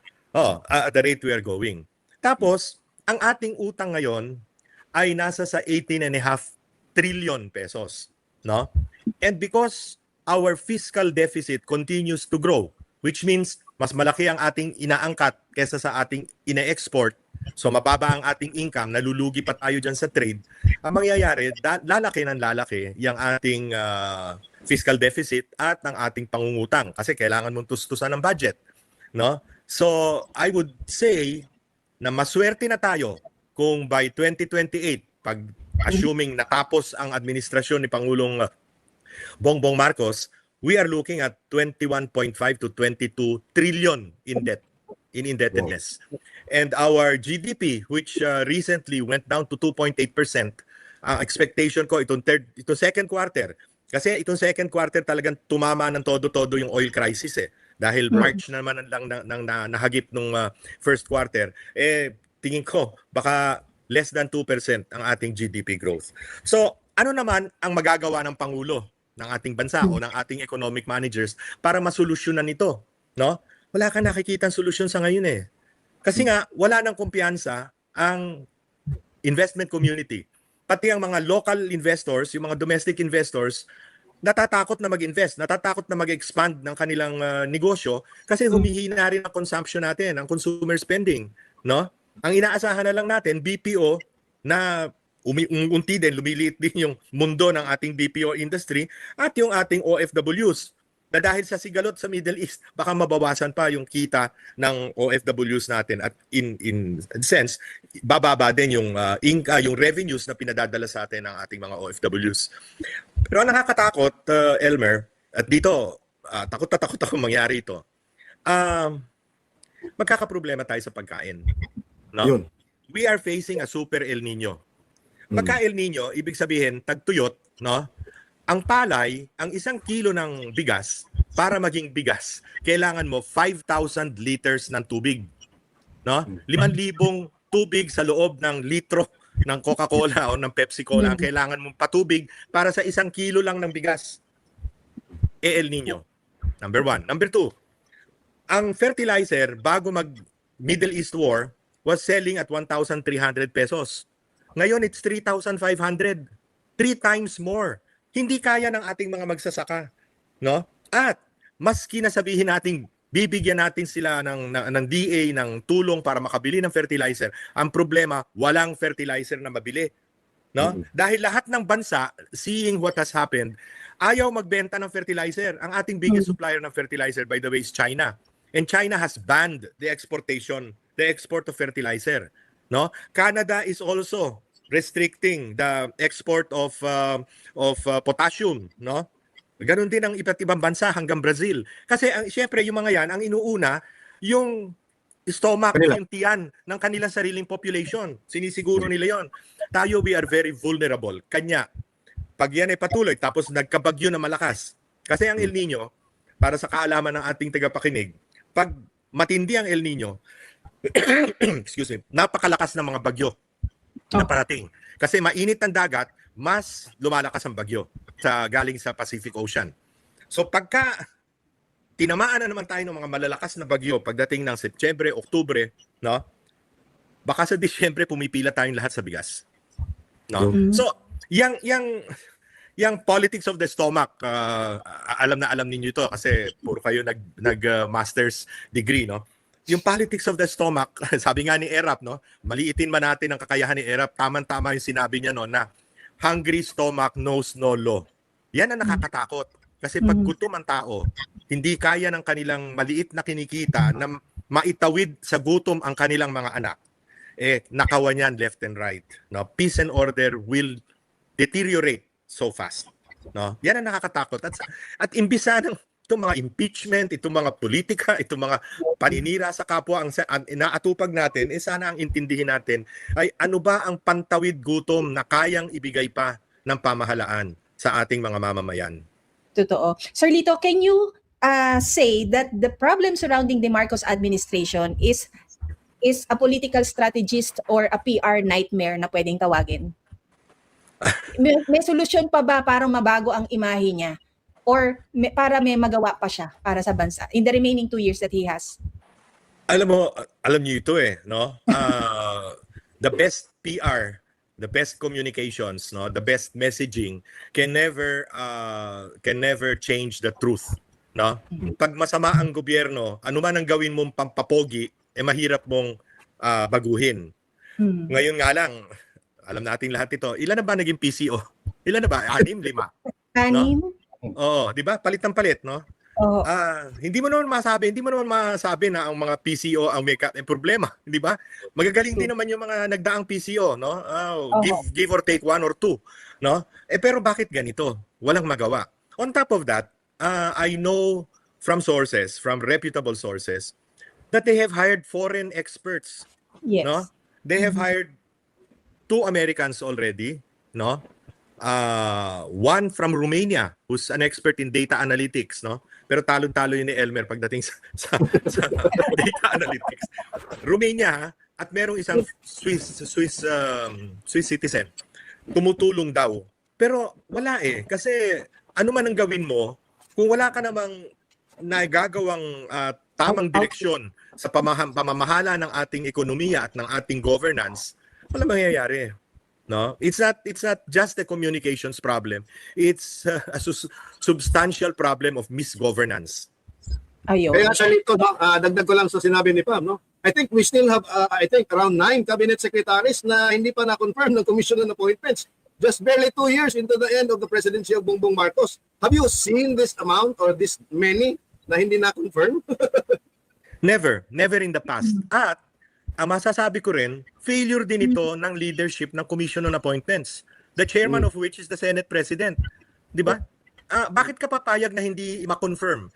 At the rate we are going. Tapos, ang ating utang ngayon ay nasa sa 18.5 trillion pesos. No? And because our fiscal deficit continues to grow, which means mas malaki ang ating inaangkat kesa sa ating ina-export, so mababa ang ating income, nalulugi pa tayo dyan sa trade, ang mangyayari, lalaki ng lalaki yung ating fiscal deficit at ng ating pangungutang kasi kailangan mong tustusan ng budget. No? So, I would say na maswerte na tayo kung by 2028, pag assuming natapos ang administrasyon ni Pangulong Bongbong Marcos, we are looking at 21.5 to 22 trillion in debt, in indebtedness. And our GDP, which recently went down to 2.8%, expectation ko itong second quarter. Kasi itong second quarter talagang tumama ng todo-todo yung oil crisis eh. Dahil March naman lang nahagip nung first quarter. Tingin ko baka less than 2% ang ating GDP growth. So, ano naman ang magagawa ng Pangulo ng ating bansa o ng ating economic managers para masolusyonan ito, no? Wala kang nakikitang solusyon sa ngayon eh. Kasi nga wala nang kumpiyansa ang investment community. Pati ang mga local investors, yung mga domestic investors, natatakot na mag-invest, natatakot na mag-expand ng kanilang negosyo kasi humihina rin ang consumption natin, ang consumer spending, no? Ang inaasahan na lang natin, BPO na unti din, lumiliit din yung mundo ng ating BPO industry at yung ating OFWs na dahil sa sigalot sa Middle East, baka mabawasan pa yung kita ng OFWs natin at in sense, bababa din yung yung revenues na pinadadala sa atin ng ating mga OFWs. Pero ang nakakatakot, Elmer, at dito, takot na takot ako mangyari ito, magkakaproblema tayo sa pagkain. No? Yun. We are facing a super El Nino. Pagka El Nino, ibig sabihin, tagtuyot, no? Ang palay, ang 1 kilo ng bigas, para maging bigas, kailangan mo 5,000 liters ng tubig. No? 5,000 tubig sa loob ng litro ng Coca-Cola o ng Pepsi-Cola. Ang kailangan mong patubig para sa 1 kilo lang ng bigas. El Nino. Number 1. Number 2, ang fertilizer bago mag Middle East War was selling at 1,300 pesos. Ngayon, it's 3,500. 3 times more. Hindi kaya ng ating mga magsasaka, no? At maski na sabihin nating bibigyan natin sila ng DA ng tulong para makabili ng fertilizer, ang problema walang fertilizer na mabili, no? Dahil lahat ng bansa, seeing what has happened, ayaw magbenta ng fertilizer. Ang ating biggest supplier ng fertilizer, by the way, is China. And China has banned the export of fertilizer, no? Canada is also restricting the export of potassium, no? Ganon din ang iba't ibang bansa hanggang Brazil. Kasi syempre yung mga yan, ang inuuna, yung stomach, yung tiyan ng kanilang sariling population. Sinisiguro nila yon. Tayo, we are very vulnerable. Kanya, pag yan ay patuloy, tapos nagkabagyo na malakas. Kasi ang El Nino, para sa kaalaman ng ating tagapakinig, pag matindi ang El Nino, excuse me, napakalakas ng mga bagyo na parating. Kasi mainit ang dagat, mas lumalakas ang bagyo galing sa Pacific Ocean. So pagka tinamaan na naman tayo ng mga malalakas na bagyo pagdating ng Setyembre, Oktubre, no? Baka sa Disyembre pumipila tayong lahat sa bigas. No? So, yang politics of the stomach, alam na alam ninyo ito kasi puro kayo nag-master's degree, no? Yung politics of the stomach, sabi nga ni Erap, no? Maliitin man natin ang kakayahan ni Erap, tamang-tama yung sinabi niya no na hungry stomach knows no law. Yan ang nakakatakot. Kasi pag gutom ang tao, hindi kaya ng kanilang maliit na kinikita na maitawid sa gutom ang kanilang mga anak. Nakawan yan left and right. No? Peace and order will deteriorate so fast. No? Yan ang nakakatakot. At imbisa ng itong mga impeachment, itong mga politika, itong mga paninira sa kapwa, ang inaatupag natin, sana ang intindihin natin ay ano ba ang pantawid gutom na kayang ibigay pa ng pamahalaan sa ating mga mamamayan. Totoo. Sir Lito, can you say that the problem surrounding the Marcos administration is a political strategist or a PR nightmare na pwedeng tawagin? May solusyon pa ba para mabago ang imahe niya? Or para may magawa pa siya para sa bansa in the remaining 2 years that he has? Alam niyo ito no? The best PR, the best communications, no, the best messaging can never change the truth, no? Pag masama ang gobyerno, ano man ang gawin mong pampapogi, mahirap mong baguhin. Ngayon nga lang, alam natin lahat ito. Ilan na ba naging PCO? Ilan na ba? 6, 5. 6? No? Oo, 'di ba? Palit ng palit, no? Oo. Hindi mo naman masabi na ang mga PCO ang may problema, 'di ba? Magagaling din naman yung mga nagdaang PCO, no? Give or take 1 or 2, no? Pero bakit ganito? Walang magawa. On top of that, I know from sources, from reputable sources, that they have hired foreign experts. Yes. No? They have hired 2 Americans already, no? One from Romania, who's an expert in data analytics, no? Pero talon-talo yun ni Elmer pagdating sa data analytics. Romania, ha? At merong isang Swiss citizen. Tumutulong daw. Pero wala eh. Kasi ano man ang gawin mo, kung wala ka namang nagagawang tamang direksyon sa pamamahala ng ating ekonomiya at ng ating governance, wala mangyayari. No, it's not just a communications problem. It's a substantial problem of misgovernance. Ayun. Kaya sa lito, no, dagdag ko lang sa sinabi ni Pam, no? I think we still have, I think, around 9 cabinet secretaries na hindi pa na-confirm ng commission on appointments. Just barely 2 years into the end of the presidency of Bongbong Marcos. Have you seen this amount or this many na hindi na-confirm? Never in the past. At ang masasabi ko rin, failure din ito ng leadership ng Commission on Appointments. The chairman of which is the Senate President. Di ba? Bakit ka papayag na hindi ma-confirm?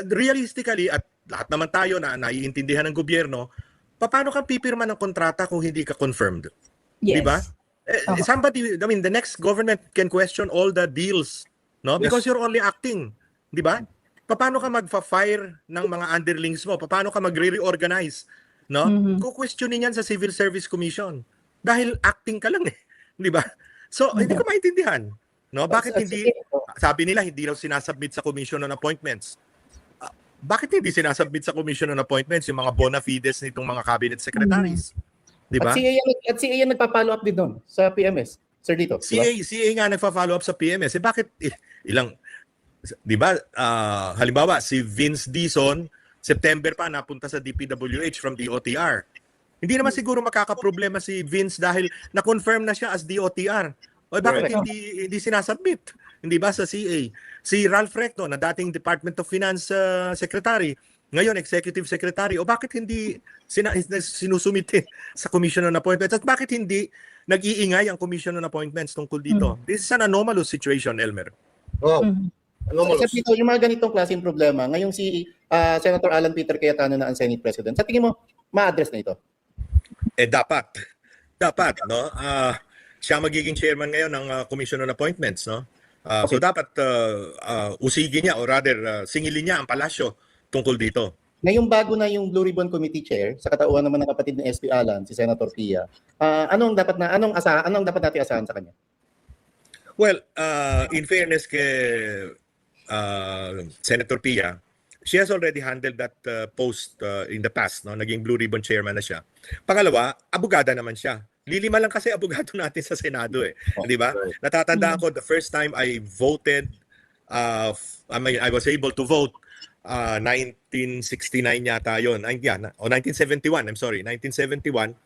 Realistically, at lahat naman tayo na naiintindihan ng gobyerno, paano ka pipirma ng kontrata kung hindi ka confirmed? Yes. Di ba? The next government can question all the deals, no? Because you're only acting. Di ba? Paano ka magfa-fire ng mga underlings mo? Paano ka magre-reorganize? No? Kukwestiyonin yan sa Civil Service Commission. Dahil acting ka lang eh. Di ba? So, hindi ko maintindihan. No? Bakit hindi, sabi nila, hindi raw sinasubmit sa Commission on Appointments. Bakit hindi sinasubmit sa Commission on Appointments yung mga bona fides nitong mga cabinet secretaries? Di ba? At CA yan nagpa-follow up din doon sa PMS. Sir Dito. CA nga nagpa-follow up sa PMS. Bakit ilang, di ba, halimbawa, si Vince Dizon, September pa napunta sa DPWH from DOTR. Hindi naman siguro makakaproblema si Vince dahil na-confirm na siya as DOTR. O bakit hindi sinasubmit? Hindi ba sa CA? Si Ralph Recto na dating Department of Finance Secretary, ngayon Executive Secretary, o bakit hindi sinusumite sa Commission on Appointments? At bakit hindi nag-iingay ang Commission on Appointments tungkol dito? This is an anomalous situation, Elmer. Wow. Sa dito, yung mga ganitong klaseng problema, ngayong si Senator Alan Peter Cayetano na ang Senate President, sa tingin mo, ma-address na ito? Dapat. Dapat, no? Siya magiging chairman ngayon ng Commission on Appointments, no? So dapat usigin niya or rather singilin niya ang palasyo tungkol dito. Ngayong bago na yung Blue Ribbon Committee Chair, sa katauhan naman ng kapatid ni SP Alan, si Senator Pia, anong dapat natin asahan sa kanya? Well, in fairness kay Senator Pia, she has already handled that post in the past, no? Naging Blue Ribbon Chairman na siya. Pangalawa, abogada naman siya. Lilima lang kasi abogado natin sa Senado eh. Di ba? Natatandaan ko the first time I voted, I was able to vote 1969 yata yun. O 1971, I'm sorry, 1971.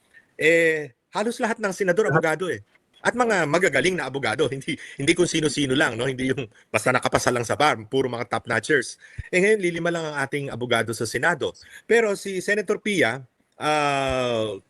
Halos lahat ng senador abogado eh. At mga magagaling na abogado, hindi kung sino-sino lang, no? Hindi yung basta nakapasa lang sa bar, puro mga top-notchers. Ngayon lilima lang ang ating abogado sa Senado. Pero si Senator Pia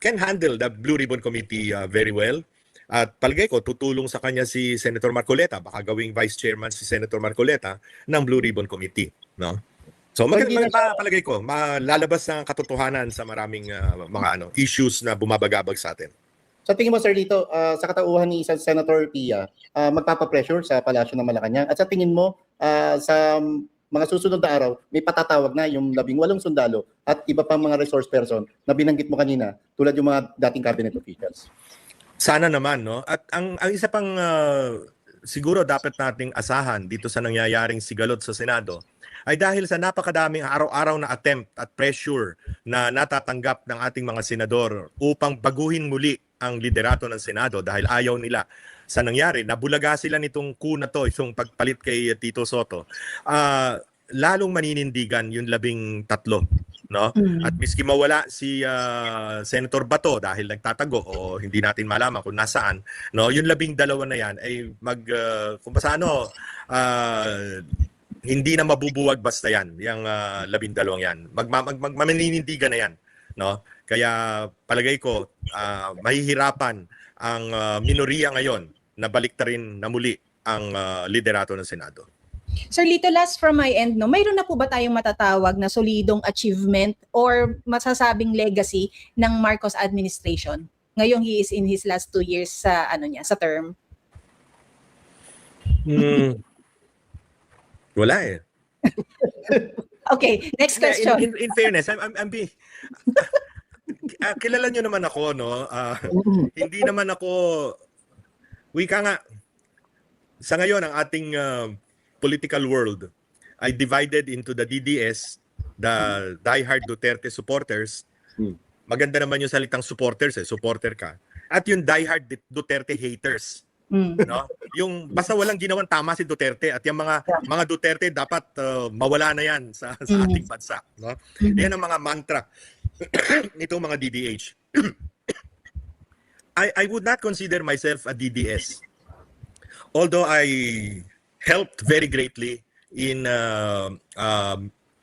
can handle the Blue Ribbon Committee very well. At palagay ko, tutulong sa kanya si Senator Marcoleta, baka gawing Vice Chairman si Senator Marcoleta ng Blue Ribbon Committee, no? So palagay ko, malalabas ng katotohanan sa maraming mga issues na bumabagabag sa atin. Sa tingin mo, Sir Lito, sa katauhan ni Senator Pia, magpapapressure sa Palasyo ng Malacanang? At sa tingin mo, sa mga susunod na araw, may patatawag na yung 18 sundalo at iba pang mga resource person na binanggit mo kanina, tulad yung mga dating cabinet officials? Sana naman, no? At ang isa pang siguro dapat nating asahan dito sa nangyayaring sigalot sa Senado ay dahil sa napakadaming araw-araw na attempt at pressure na natatanggap ng ating mga senador upang baguhin muli ang liderato ng Senado dahil ayaw nila sa nangyari. Nabulaga sila nitong coup na to, itong pagpalit kay Tito Soto. Lalong maninindigan yung 13, no? At miski mawala si Senator Bato dahil nagtatago o hindi natin malaman kung nasaan, no? Yung 12 na yan ay kung paano hindi na mabubuwag basta yan, yung 12 yan. Mamaninindigan na yan, no? Kaya palagay ko, mahihirapan ang minoriya ngayon na baliktarin na muli ang liderato ng Senado. Sir Lito, last from my end, no, mayroon na po ba tayong matatawag na solidong achievement or masasabing legacy ng Marcos administration? Ngayong he is in his last 2 years sa sa term. Wala eh. Okay, next question. In fairness, I'm being kilala nyo naman ako, no? Hindi naman ako, wika nga, sa ngayon, ang ating political world ay divided into the DDS, the diehard Duterte supporters. Maganda naman yung salitang supporters, supporter ka. At yung diehard Duterte haters. No? Yung basta walang ginawang tama si Duterte at yung mga Duterte dapat mawala na yan sa ating bansa, no? Yan ang mga mantra nitong mga DDH. I would not consider myself a DDS. Although I helped very greatly in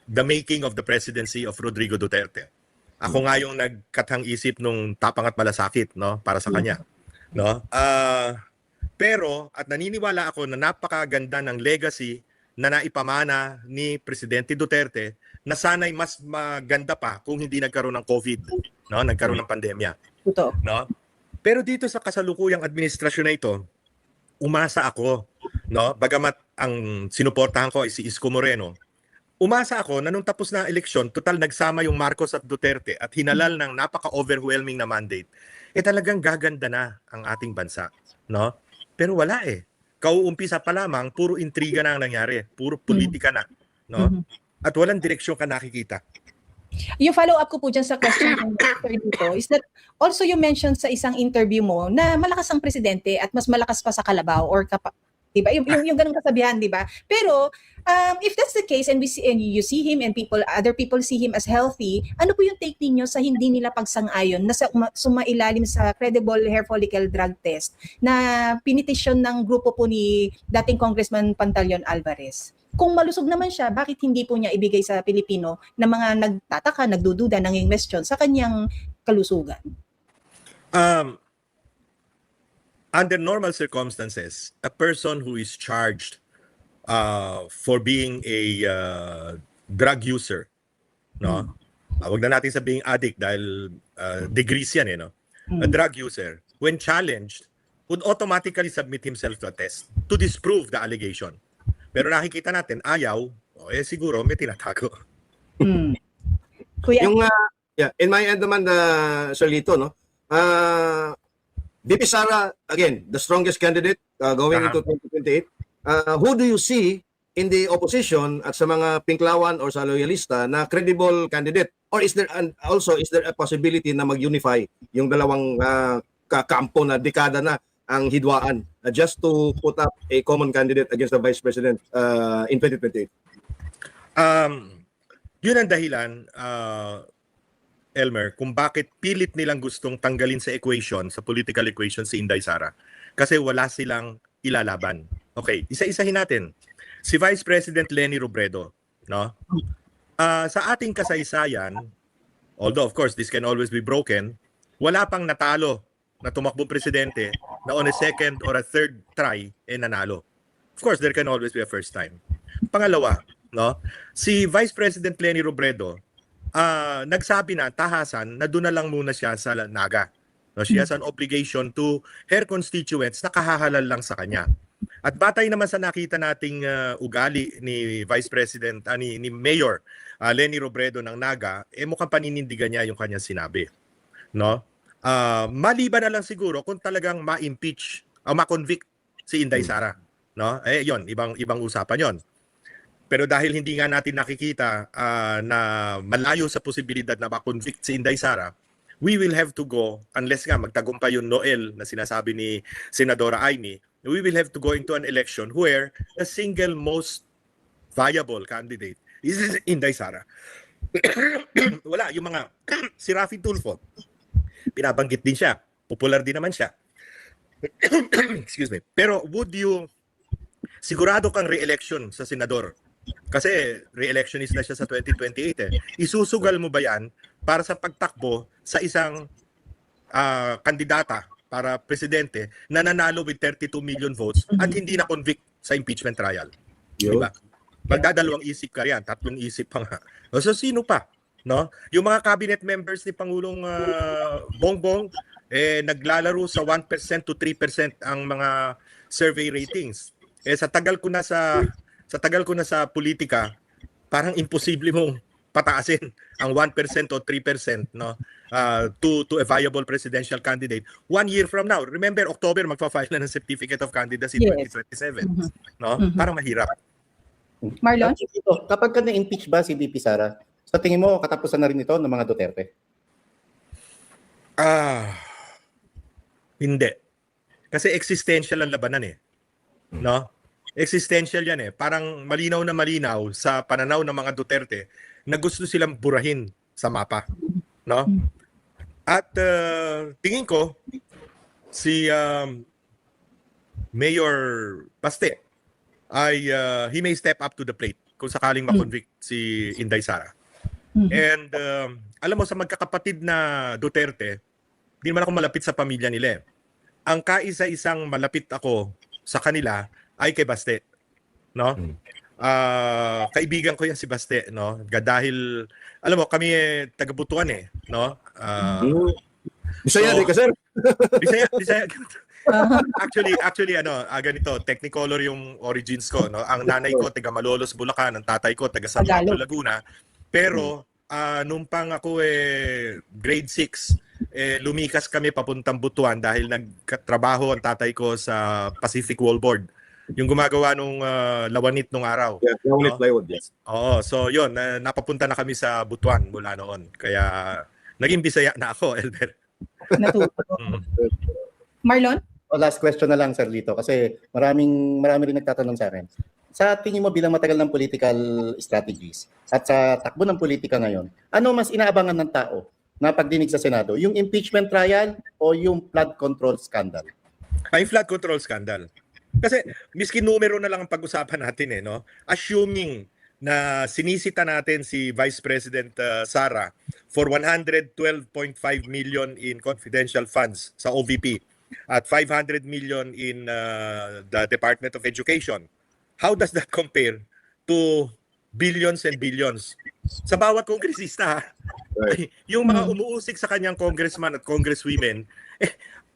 the making of the presidency of Rodrigo Duterte. Ako nga yung nagkatang isip nung tapang at malasakit, no, para sa kanya, no? Pero at naniniwala ako na napakaganda ng legacy na naipamana ni Presidente Duterte na sana'y mas maganda pa kung hindi nagkaroon ng COVID, no, nagkaroon ng pandemya. Totoo. No? Pero dito sa kasalukuyang administrasyon na ito, umasa ako, no, bagamat ang sinuportahan ko ay si Isko Moreno. Umasa ako na nung tapos na ang eleksyon, total nagsama yung Marcos at Duterte at hinalal ng napaka-overwhelming na mandate. Talagang gaganda na ang ating bansa, no? Pero wala eh. Kauumpisa pa lamang, puro intriga na ang nangyari, puro politika na, no? At walang direksyon ka nakikita. Yung follow-up ko po dyan sa question ng Dr. dito is that also you mentioned sa isang interview mo na malakas ang presidente at mas malakas pa sa kalabaw or diba? Yung ganung kasabihan, diba? Pero if that's the case and you see him and other people see him as healthy, ano po yung take ninyo sa hindi nila pagsang-ayon na sumailalim sa credible hair follicle drug test na pinitisyon ng grupo po ni dating Congressman Pantaleon Alvarez? Kung malusog naman siya, bakit hindi po niya ibigay sa Pilipino na mga nagtataka, nagdududa, nanging-question sa kanyang kalusugan? Under normal circumstances, a person who is charged for being a drug user, no? Wag na natin sabihing addict dahil degrees yan, no? A drug user, when challenged, would automatically submit himself to a test to disprove the allegation. Pero nakikita natin, ayaw, siguro may tinatago. Kuya, Yung in my end naman Sir Lito, no? VP Sara, again, the strongest candidate going into 2028. Who do you see in the opposition at sa mga pinklawan or sa loyalista na credible candidate? Or is there a possibility na mag-unify yung dalawang kampo na dekada na ang hidwaan just to put up a common candidate against the Vice President in 2028? Yun ang dahilan, Elmer, kung bakit pilit nilang gustong tanggalin sa equation, sa political equation si Inday Sara. Kasi wala silang ilalaban. Okay, isa-isahin natin. Si Vice President Leni Robredo, no? Sa ating kasaysayan, although of course this can always be broken, wala pang natalo na tumakbong presidente na on a second or a third try nanalo. Of course, there can always be a first time. Pangalawa, no? Si Vice President Leni Robredo, nagsabi na tahasan na doon na lang muna siya sa Naga. No, she has an obligation to her constituents na kahahalal lang sa kanya. At batay naman sa nakita nating ugali ni Vice President, ni Mayor Leni Robredo ng Naga, mukhang paninindigan niya yung kanyang sinabi. No? Maliban na lang siguro kung talagang ma-impeach o ma-convict si Inday Sara. No? Yon, ibang usapan yon. Pero dahil hindi nga natin nakikita na malayo sa posibilidad na ma-convict si Inday Sara, we will have to go, unless nga magtagumpay yung Noel na sinasabi ni Senadora Amy, we will have to go into an election where the single most viable candidate is Inday Sara. Wala, yung mga si Raffy Tulfo, pinabanggit din siya. Popular din naman siya. Excuse me. Pero sigurado kang re-election sa senador? Kasi re-electionist na siya sa 2028 Isusugal mo ba yan para sa pagtakbo sa isang kandidata para presidente na nanalo with 32 million votes at hindi na convict sa impeachment trial? Yun. Diba? Magdadalawang isip ka riyan, tatlong isip pa nga. So sino pa? No? Yung mga cabinet members ni Pangulong Bongbong naglalaro sa 1% to 3% ang mga survey ratings. Sa tagal ko na sa politika, parang imposible mong pataasin ang 1% o 3%, no? To a viable presidential candidate 1 year from now. Remember, October magfa-file na ng certificate of candidacy Yes. 2027, no? Parang mahirap. Marlon? Kapag ka na-impeach ba si VP Sara, sa tingin mo katapusan na rin ito ng mga Duterte? Hindi. Kasi existential ang labanan eh. No? Existential yan eh. Parang malinaw na malinaw sa pananaw ng mga Duterte na gusto silang burahin sa mapa. No? At tingin ko si Mayor Baste ay he may step up to the plate kung sakaling ma-convict si Inday Sara. And alam mo, sa magkakapatid na Duterte, di naman ako malapit sa pamilya nila. Ang kaisa-isang malapit ako sa kanila ay kay Baste. No? Kaibigan ko yan si Baste, no? Dahil alam mo, kami taga-Butuan eh, no? Bisaya So- di ka, sir. Bisaya. Actually ganito, Technicolor yung origins ko, no. Ang nanay ko taga Malolos, Bulacan, ang tatay ko taga San Pablo, Laguna. Pero nung pang ako grade 6, lumikas kami papuntang Butuan dahil nagtrabaho ang tatay ko sa Pacific Wallboard. Yung gumagawa nung lawanit nung araw. Yeah, Lawanit No? Plywood, yes. Oo, so yun, napapunta na kami sa Butuan mula noon. Kaya naging Bisaya na ako, Elber. Natuto. Mm. Marlon? Last question na lang, Sir Lito, kasi marami rin nagtatanong sa akin. Sa tingin mo bilang matagal ng political strategies at sa takbo ng politika ngayon, ano mas inaabangan ng tao na pagdinig sa Senado? Yung impeachment trial o yung flood control scandal? Ay, flood control scandal. Kasi miski numero na lang ang pag-usapan natin no. Assuming na sinisita natin si Vice President Sara for 112.5 million in confidential funds sa OVP at 500 million in the Department of Education. How does that compare to billions and billions sa bawat kongresista? Right. Yung mga umuusik sa kanyang congressman at congresswomen,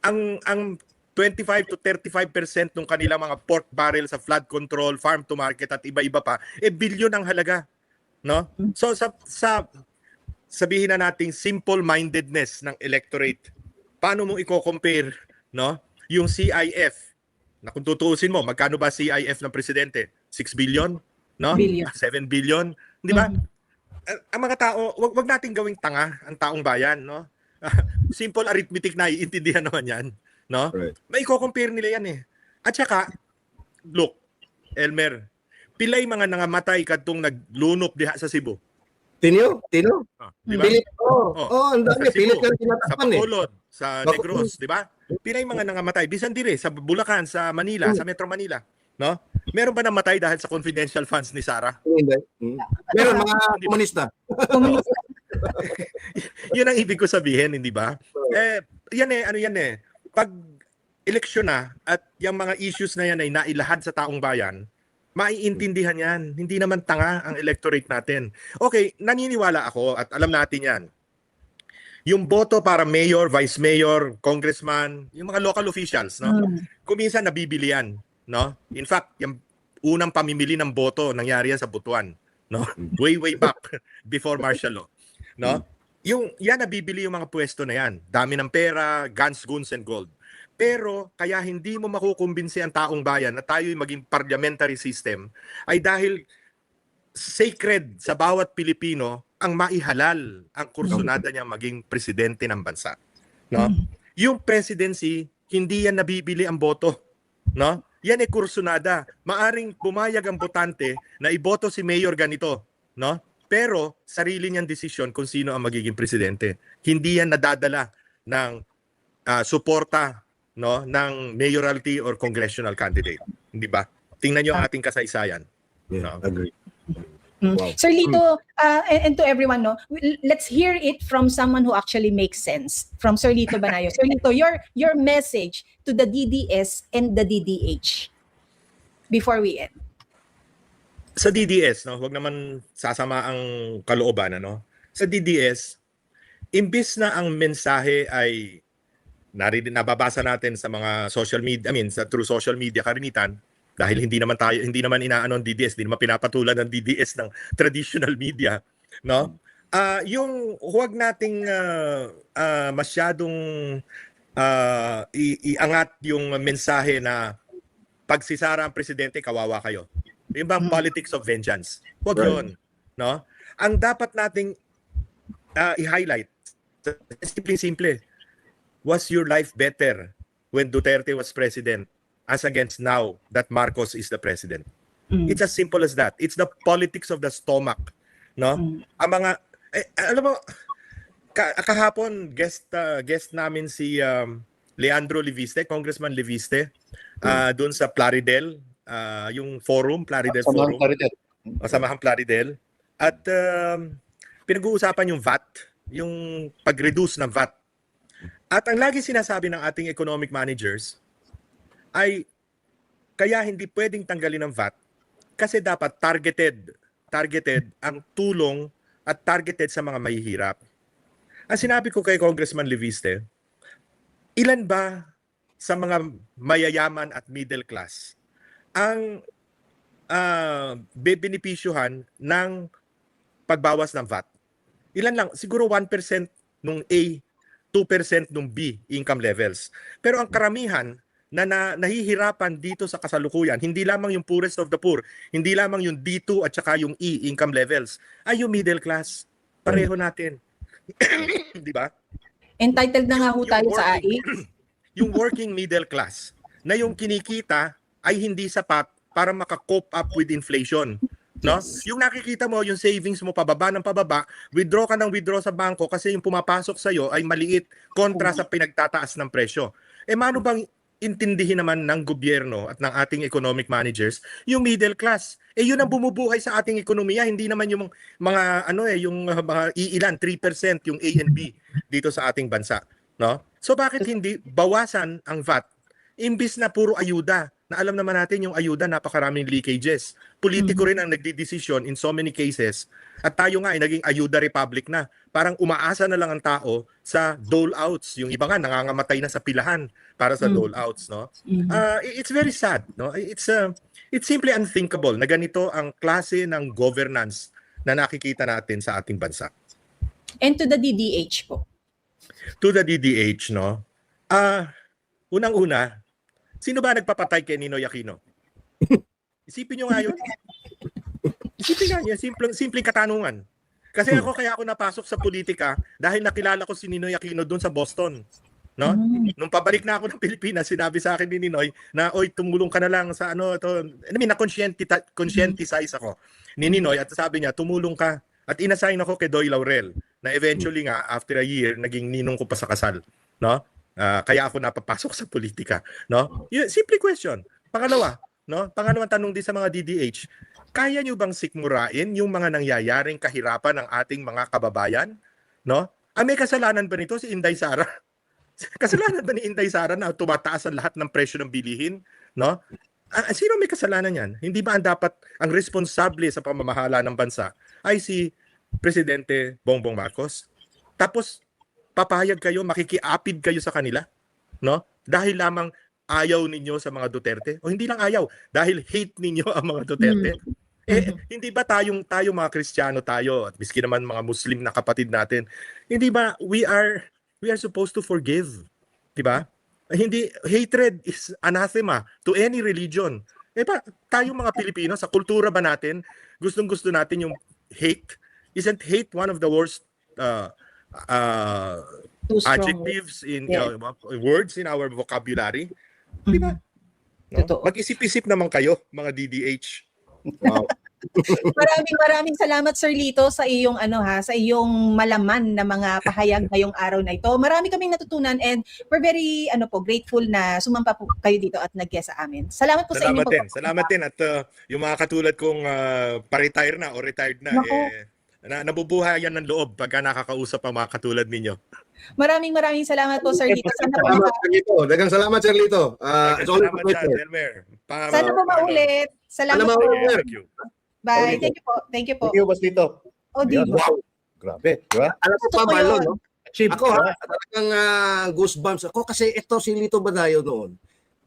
ang 25 to 35% ng kanilang mga pork barrel sa flood control, farm to market at iba-iba pa, bilyon ang halaga, no? So sa sabihin na nating simple-mindedness ng electorate, paano mo i-compare, no? Yung CIF, na kung tutuusin mo, magkano ba CIF ng presidente? 6 billion, no? Billion. 7 billion, di ba? Ang mga tao, wag nating gawing tanga ang taong bayan, no? Simple arithmetic na iintindihan naman 'yan, no? Right. May i-compare nila 'yan eh. At saka, look, Elmer, pilay mga nangamatay kadtong naglunop diha sa Cebu. Tino? Di ba? Pilit ko. Oh. Ang dami. Sa Cebu, Pilit ka sa tinatakpan eh. Bacolod, sa Negros, di ba? Pilay mga nangamatay. Bisan dire sa Bulacan, sa Manila, sa Metro Manila, no? Meron ba namatay dahil sa confidential funds ni Sara? Hindi. Meron mga komunista. Yun ang ibig ko sabihin, hindi ba? Yan pag eleksyon na at yung mga issues na yan ay nailahad sa taong bayan, maiintindihan yan. Hindi naman tanga ang electorate natin. Okay, naniniwala ako at alam natin yan. Yung boto para mayor, vice mayor, congressman, yung mga local officials, no? Kuminsan nabibili yan, no? In fact, yung unang pamimili ng boto nangyari yan sa Butuan, no? Way back before martial law, no? Yung yan nabibili yung mga pwesto na yan. Dami ng pera, guns, goons and gold. Pero kaya hindi mo makukumbinsi ang taong bayan na tayo'y maging parliamentary system ay dahil sacred sa bawat Pilipino ang maihalal ang kursunada niya maging presidente ng bansa, no? Yung presidency, hindi yan nabibili ang boto, no? Yan ay kursunada. Maaring pumayag ang botante na iboto si mayor ganito, no? Pero sarili niyang desisyon kung sino ang magiging presidente. Hindi yan nadadala ng suporta, no, ng mayoralty or congressional candidate, hindi ba? Tingnan niyo ang ating kasaysayan. Yeah, agree. Wow. Sir Lito, and to everyone, no, let's hear it from someone who actually makes sense. From Sir Lito Banayo. Sir Lito, your message to the DDS and the DDH before we end. sa DDS, no, wag naman sasama ang kalooban, ano. Sa DDS, imbis na ang mensahe ay nababasa natin sa mga social media, through social media karinitan, dahil hindi naman inaano ng DDS, hindi naman pinapatulan ng DDS ng traditional media, no? Yung huwag nating masyadong iangat yung mensahe na pag sisara ang presidente, kawawa kayo. Yung bang politics of vengeance? Huwag yun. No? Ang dapat nating i-highlight, simple, was your life better when Duterte was president as against now that Marcos is the president? It's as simple as that. It's the politics of the stomach. No? Ang mga, alam mo, kahapon, guest namin si Leandro Leviste, Congressman Leviste, doon sa Plaridel, yung forum, Plaridel Forum. Samahang Plaridel. At pinag-uusapan yung VAT, yung pag-reduce ng VAT. At ang lagi sinasabi ng ating economic managers ay kaya hindi pwedeng tanggalin ng VAT kasi dapat targeted ang tulong at targeted sa mga mahihirap. Ang sinabi ko kay Congressman Leviste, ilan ba sa mga mayayaman at middle class ang benepisyuhan ng pagbawas ng VAT? Ilan lang? Siguro 1% nung A, 2% nung B income levels. Pero ang karamihan na nahihirapan dito sa kasalukuyan, hindi lamang yung poorest of the poor, hindi lamang yung D2 at saka yung E income levels, ay yung middle class. Pareho natin. Di ba? Entitled na nga ho tayo sa AI. Yung working middle class na yung kinikita ay hindi sapat para maka-cope up with inflation. No? Yung nakikita mo, yung savings mo pababa ng pababa, withdraw ka ng withdraw sa bangko kasi yung pumapasok sa'yo ay maliit kontra sa pinagtataas ng presyo. Mano bang intindihin naman ng gobyerno at ng ating economic managers yung middle class? Yun ang bumubuhay sa ating ekonomiya, hindi naman yung mga yung mga iilan 3% yung A and B dito sa ating bansa, no? So bakit hindi bawasan ang VAT imbis na puro ayuda? Na alam naman natin yung ayuda, napakaraming leakages. Politiko rin ang nagdidesisyon in so many cases. At tayo nga ay naging ayuda republic na. Parang umaasa na lang ang tao sa dole-outs. Yung iba nga nangangamatay na sa pilahan para sa dole-outs, no? It's very sad, no? It's simply unthinkable na ganito ang klase ng governance na nakikita natin sa ating bansa. And to the DDH po. To the DDH, no? Unang-una, sino ba nagpapatay kay Ninoy Aquino? Isipin nyo nga yun. Isipin nga yun. Simpleng katanungan. Kasi kaya ako napasok sa politika dahil nakilala ko si Ninoy Aquino doon sa Boston. No? Nung pabalik na ako ng Pilipinas, sinabi sa akin ni Ninoy na, oy, tumulong ka na lang sa na-conscientize ako ni Ninoy at sabi niya, tumulong ka. At inassign ako kay Doy Laurel na eventually nga, after a year, naging ninong ko pa sa kasal. No? Kaya ako napapasok sa politika, no? Simple question. Pangalawang tanong din sa mga DDH. Kaya niyo bang sikmurain yung mga nangyayaring kahirapan ng ating mga kababayan, no? May kasalanan ba nito si Inday Sara? Kasalanan ba ni Inday Sara na tumataas ang lahat ng presyo ng bilihin, no? Sino may kasalanan yan? Hindi ba ang responsable sa pamamahala ng bansa ay si Presidente Bongbong Marcos? Tapos papayag kayo, makikiapid kayo sa kanila, no? Dahil lamang ayaw ninyo sa mga Duterte, o hindi lang ayaw, dahil hate ninyo ang mga Duterte. Hindi ba tayong mga Kristiyano tayo, at miski naman mga Muslim na kapatid natin, hindi ba we are supposed to forgive, di ba? Hindi, hatred is anathema to any religion. Tayong mga Pilipino, sa kultura ba natin, gustong-gusto natin yung hate? Isn't hate one of the worst adjectives in words in our vocabulary? Di ba? No? Mag-isip-isip naman kayo, mga DDH. Wow. Maraming salamat Sir Lito sa iyong sa iyong malaman na mga pahayag ngayong araw na ito. Marami kaming natutunan and we're very grateful na sumampa po kayo dito at nag-guest sa amin. Salamat po sa inyo. Salamat din at yung mga katulad kong pa-retire na o retired na nabubuhayan ng loob pagka nakakausap ang mga katulad ninyo. Maraming salamat po Sir Lito. Dagang salamat Sir Lito. Salamat, Elmer. Sana po maulit. Salamat po. Thank you. Bye. Okay. Thank you po. Thank you, Boss Lito. O, di Yan, ba? wow. Grabe, di ba? Alam mo pa, Totoo Marlon, yun. no? Achieve. Ako, talagang goosebumps ako kasi ito si Lito Banayo noon.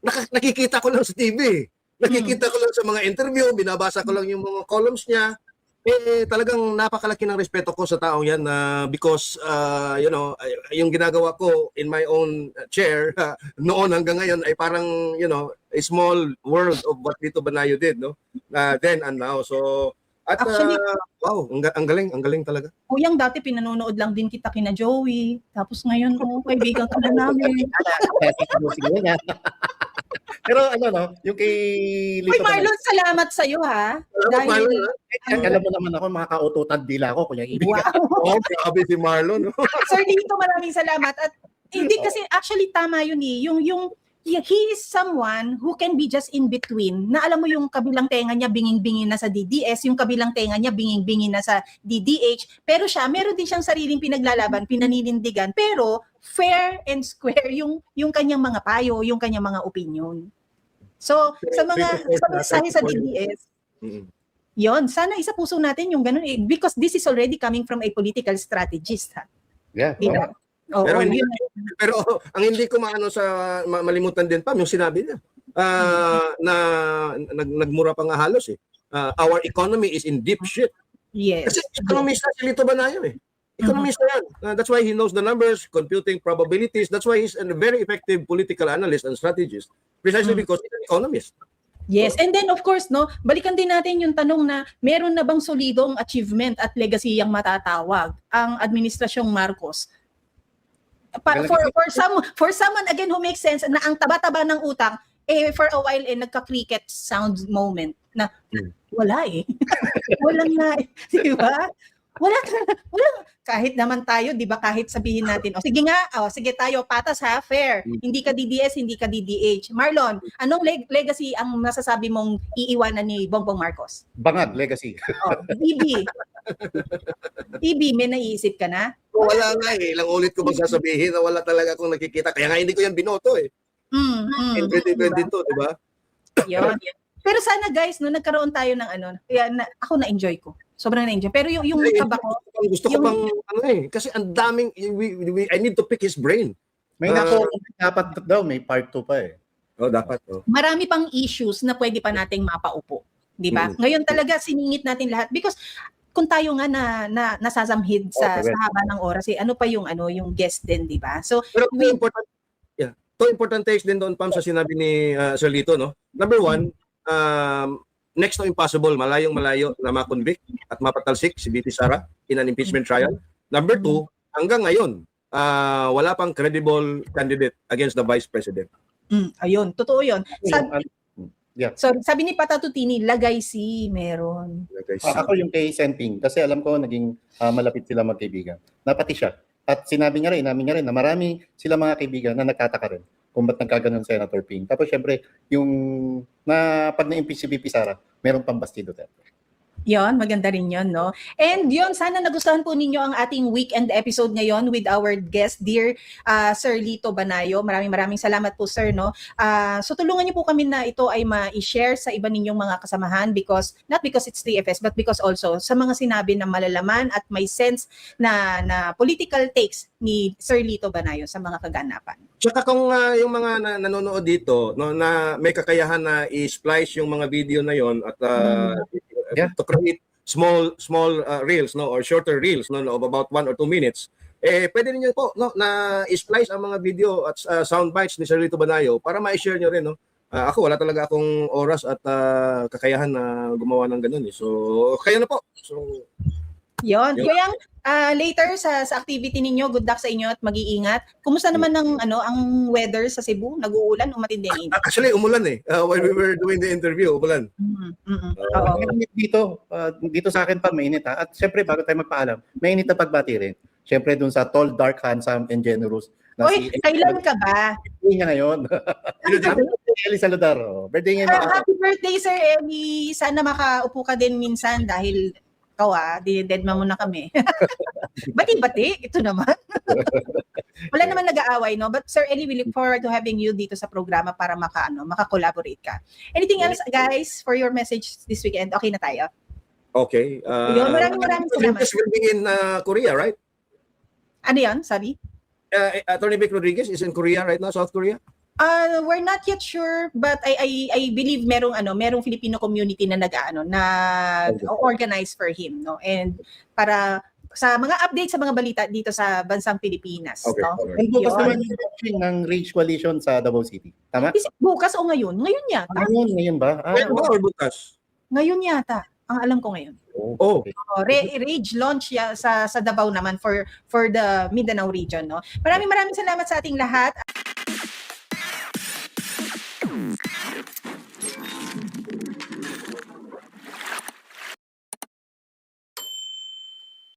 Nakikita ko lang sa TV. Nakikita ko lang sa mga interview, binabasa ko lang yung mga columns niya. Talagang napakalaki ng respeto ko sa taong yan because, yung ginagawa ko in my own chair noon hanggang ngayon ay parang, a small world of what Lito Banayo did, no? Then and now. So, at Actually, wow, ang galing talaga. Kuyang dati pinanonood lang din kita kina Joey. Tapos ngayon, kaibigan ka na namin. Siguro na. Pero yung kay Uy, Lito Banayo, Marlon, salamat sa'yo, ha? Salamat, Marlon, ha? alam mo naman ako, mga kaututan dila ako, kuya ibig. Wow. Oh, grabe si Marlon. No? Sir Lito, maraming salamat. At hindi kasi actually tama yun eh. He is someone who can be just in between. Na alam mo yung kabilang tenga niya binging-bingin na sa DDS, yung kabilang tenga niya binging-bingin na sa DDH. Pero siya, meron din siyang sariling pinaglalaban, pinaninindigan. Pero fair and square yung kanyang mga payo, yung kanyang mga opinion. So, sa mensahe sa DDS, yon, sana isa puso natin yung ganun eh, because this is already coming from a political strategist, ha? Yeah. Diba? Oo, Pero ang hindi ko malimutan din pa yung sinabi niya na nagmura pa nga halos eh. Our economy is in deep shit. yes. Kasi economista si Lito Banayo eh. Economista yan. That's why he knows the numbers, computing probabilities. That's why he's a very effective political analyst and strategist. Precisely because he's an economist. Yes, and then of course, no, balikan din natin yung tanong na meron na bang solidong achievement at legacy ang matatawag ang administrasyong Marcos? For someone again who makes sense na ang taba-taba ng utang for a while nagka-cricket sound moment na wala eh. Walang na, di ba? Wala kahit naman tayo, di ba, kahit sabihin natin, sige tayo, patas ha, fair. Hindi ka DDS, hindi ka DDH. Marlon, anong legacy ang masasabi mong iiwanan ni Bongbong Marcos? Bangag, legacy. TB, may naiisip ka na? Wala nga eh. Ilang ulit ko bang sasabihin na wala talaga akong nakikita. Kaya nga hindi ko yan binoto eh. In 2022, di ba? Yun. Pero sana guys, no, nagkaroon tayo ng ako na-enjoy ko. Sobrang na-enjoy. Pero yung kaba ko, gusto ko pang kasi ang daming I need to pick his brain. May dapat daw, may part 2 pa eh. Oh, dapat. Oh. marami pang issues na pwede pa nating mapaupo. Di ba? Ngayon talaga siningit natin lahat because kung tayo nga na nasasamhid sa haba ng oras, ano pa yung guest din, di ba? So, pero two important takes din doon, Pam, sa sinabi ni Sir Lito, no? Number one, next to impossible, malayo na ma-convict at mapatalsik si BP Sara in an impeachment trial. Number two, hanggang ngayon, wala pang credible candidate against the Vice President. Ayun, totoo yun. Sabi ni Patatutini, lagay meron. Ako yung kay Senting, kasi alam ko naging malapit sila magkaibigan. Napati siya. At sinabi niya rin, namin niya rin, na marami sila mga kaibigan na nagtataka rin kung ba't nagkaganon Senator Ping. Tapos syempre, yung pag na-impeach si BP Sara, meron pang Bastido Duterte. Yon, maganda rin yon, no? And yon, sana nagustuhan po ninyo ang ating weekend episode ngayon with our guest, dear Sir Lito Banayo. Maraming salamat po, sir, no? So tulungan niyo po kami na ito ay ma-share sa iba ninyong mga kasamahan not because it's TFS, but because also sa mga sinabi na malalaman at may sense na political takes ni Sir Lito Banayo sa mga kaganapan. Tsaka kung yung mga nanonood dito, no, na may kakayahan na i-splice yung mga video na yon at to create small reels, no, or shorter reels, no, of about 1 or 2 minutes, pwede niyo po, no, na i-splice ang mga video at sound bites ni Sir Lito Banayo para ma-share niyo rin, no. Ako wala talaga akong oras at kakayahan na gumawa ng ganun eh. So kayo na po. So Yon. Kaya later sa activity ninyo, good luck sa inyo at mag-iingat. Kumusta naman ang weather sa Cebu? Nag-uulan o matindi ang init? Actually, umulan eh. When we were doing the interview, umulan. Dito sa akin pa mainit ha. At syempre bago tayo magpaalam, mainit na pagbati rin. Syempre dun sa tall, dark, handsome, and generous. Oy, kailan ka ba? Birthday niya ngayon. Eli Saludar. Birthday niya. Happy birthday, Sir Eli. Sana makaupo ka din minsan dahil ikaw dinededma mo na kami. Bati-bati, ito naman. Wala naman nag-aaway, no? But Sir Eli, we look forward to having you dito sa programa para maka-collaborate ka. Anything else, guys, for your message this weekend? Okay na tayo? Okay. Yun, maraming salamat. Rodriguez will be in Korea, right? Ano yan? Sorry? Attorney Vic Rodriguez is in Korea right now, South Korea? We're not yet sure, but I believe merong Filipino community na organize for him, no? And para sa mga updates sa mga balita dito sa bansang Pilipinas, Okay. no? And bukas Yun. naman yung launching ng Rage Coalition sa Davao City. Tama? Bukas o ngayon? Ngayon yata. Ngayon ba? Ngayon ba or bukas? Ngayon yata. Ang alam ko ngayon. Oh. okay. Rage launch sa Davao naman for the Mindanao region, no? Maraming salamat sa ating lahat.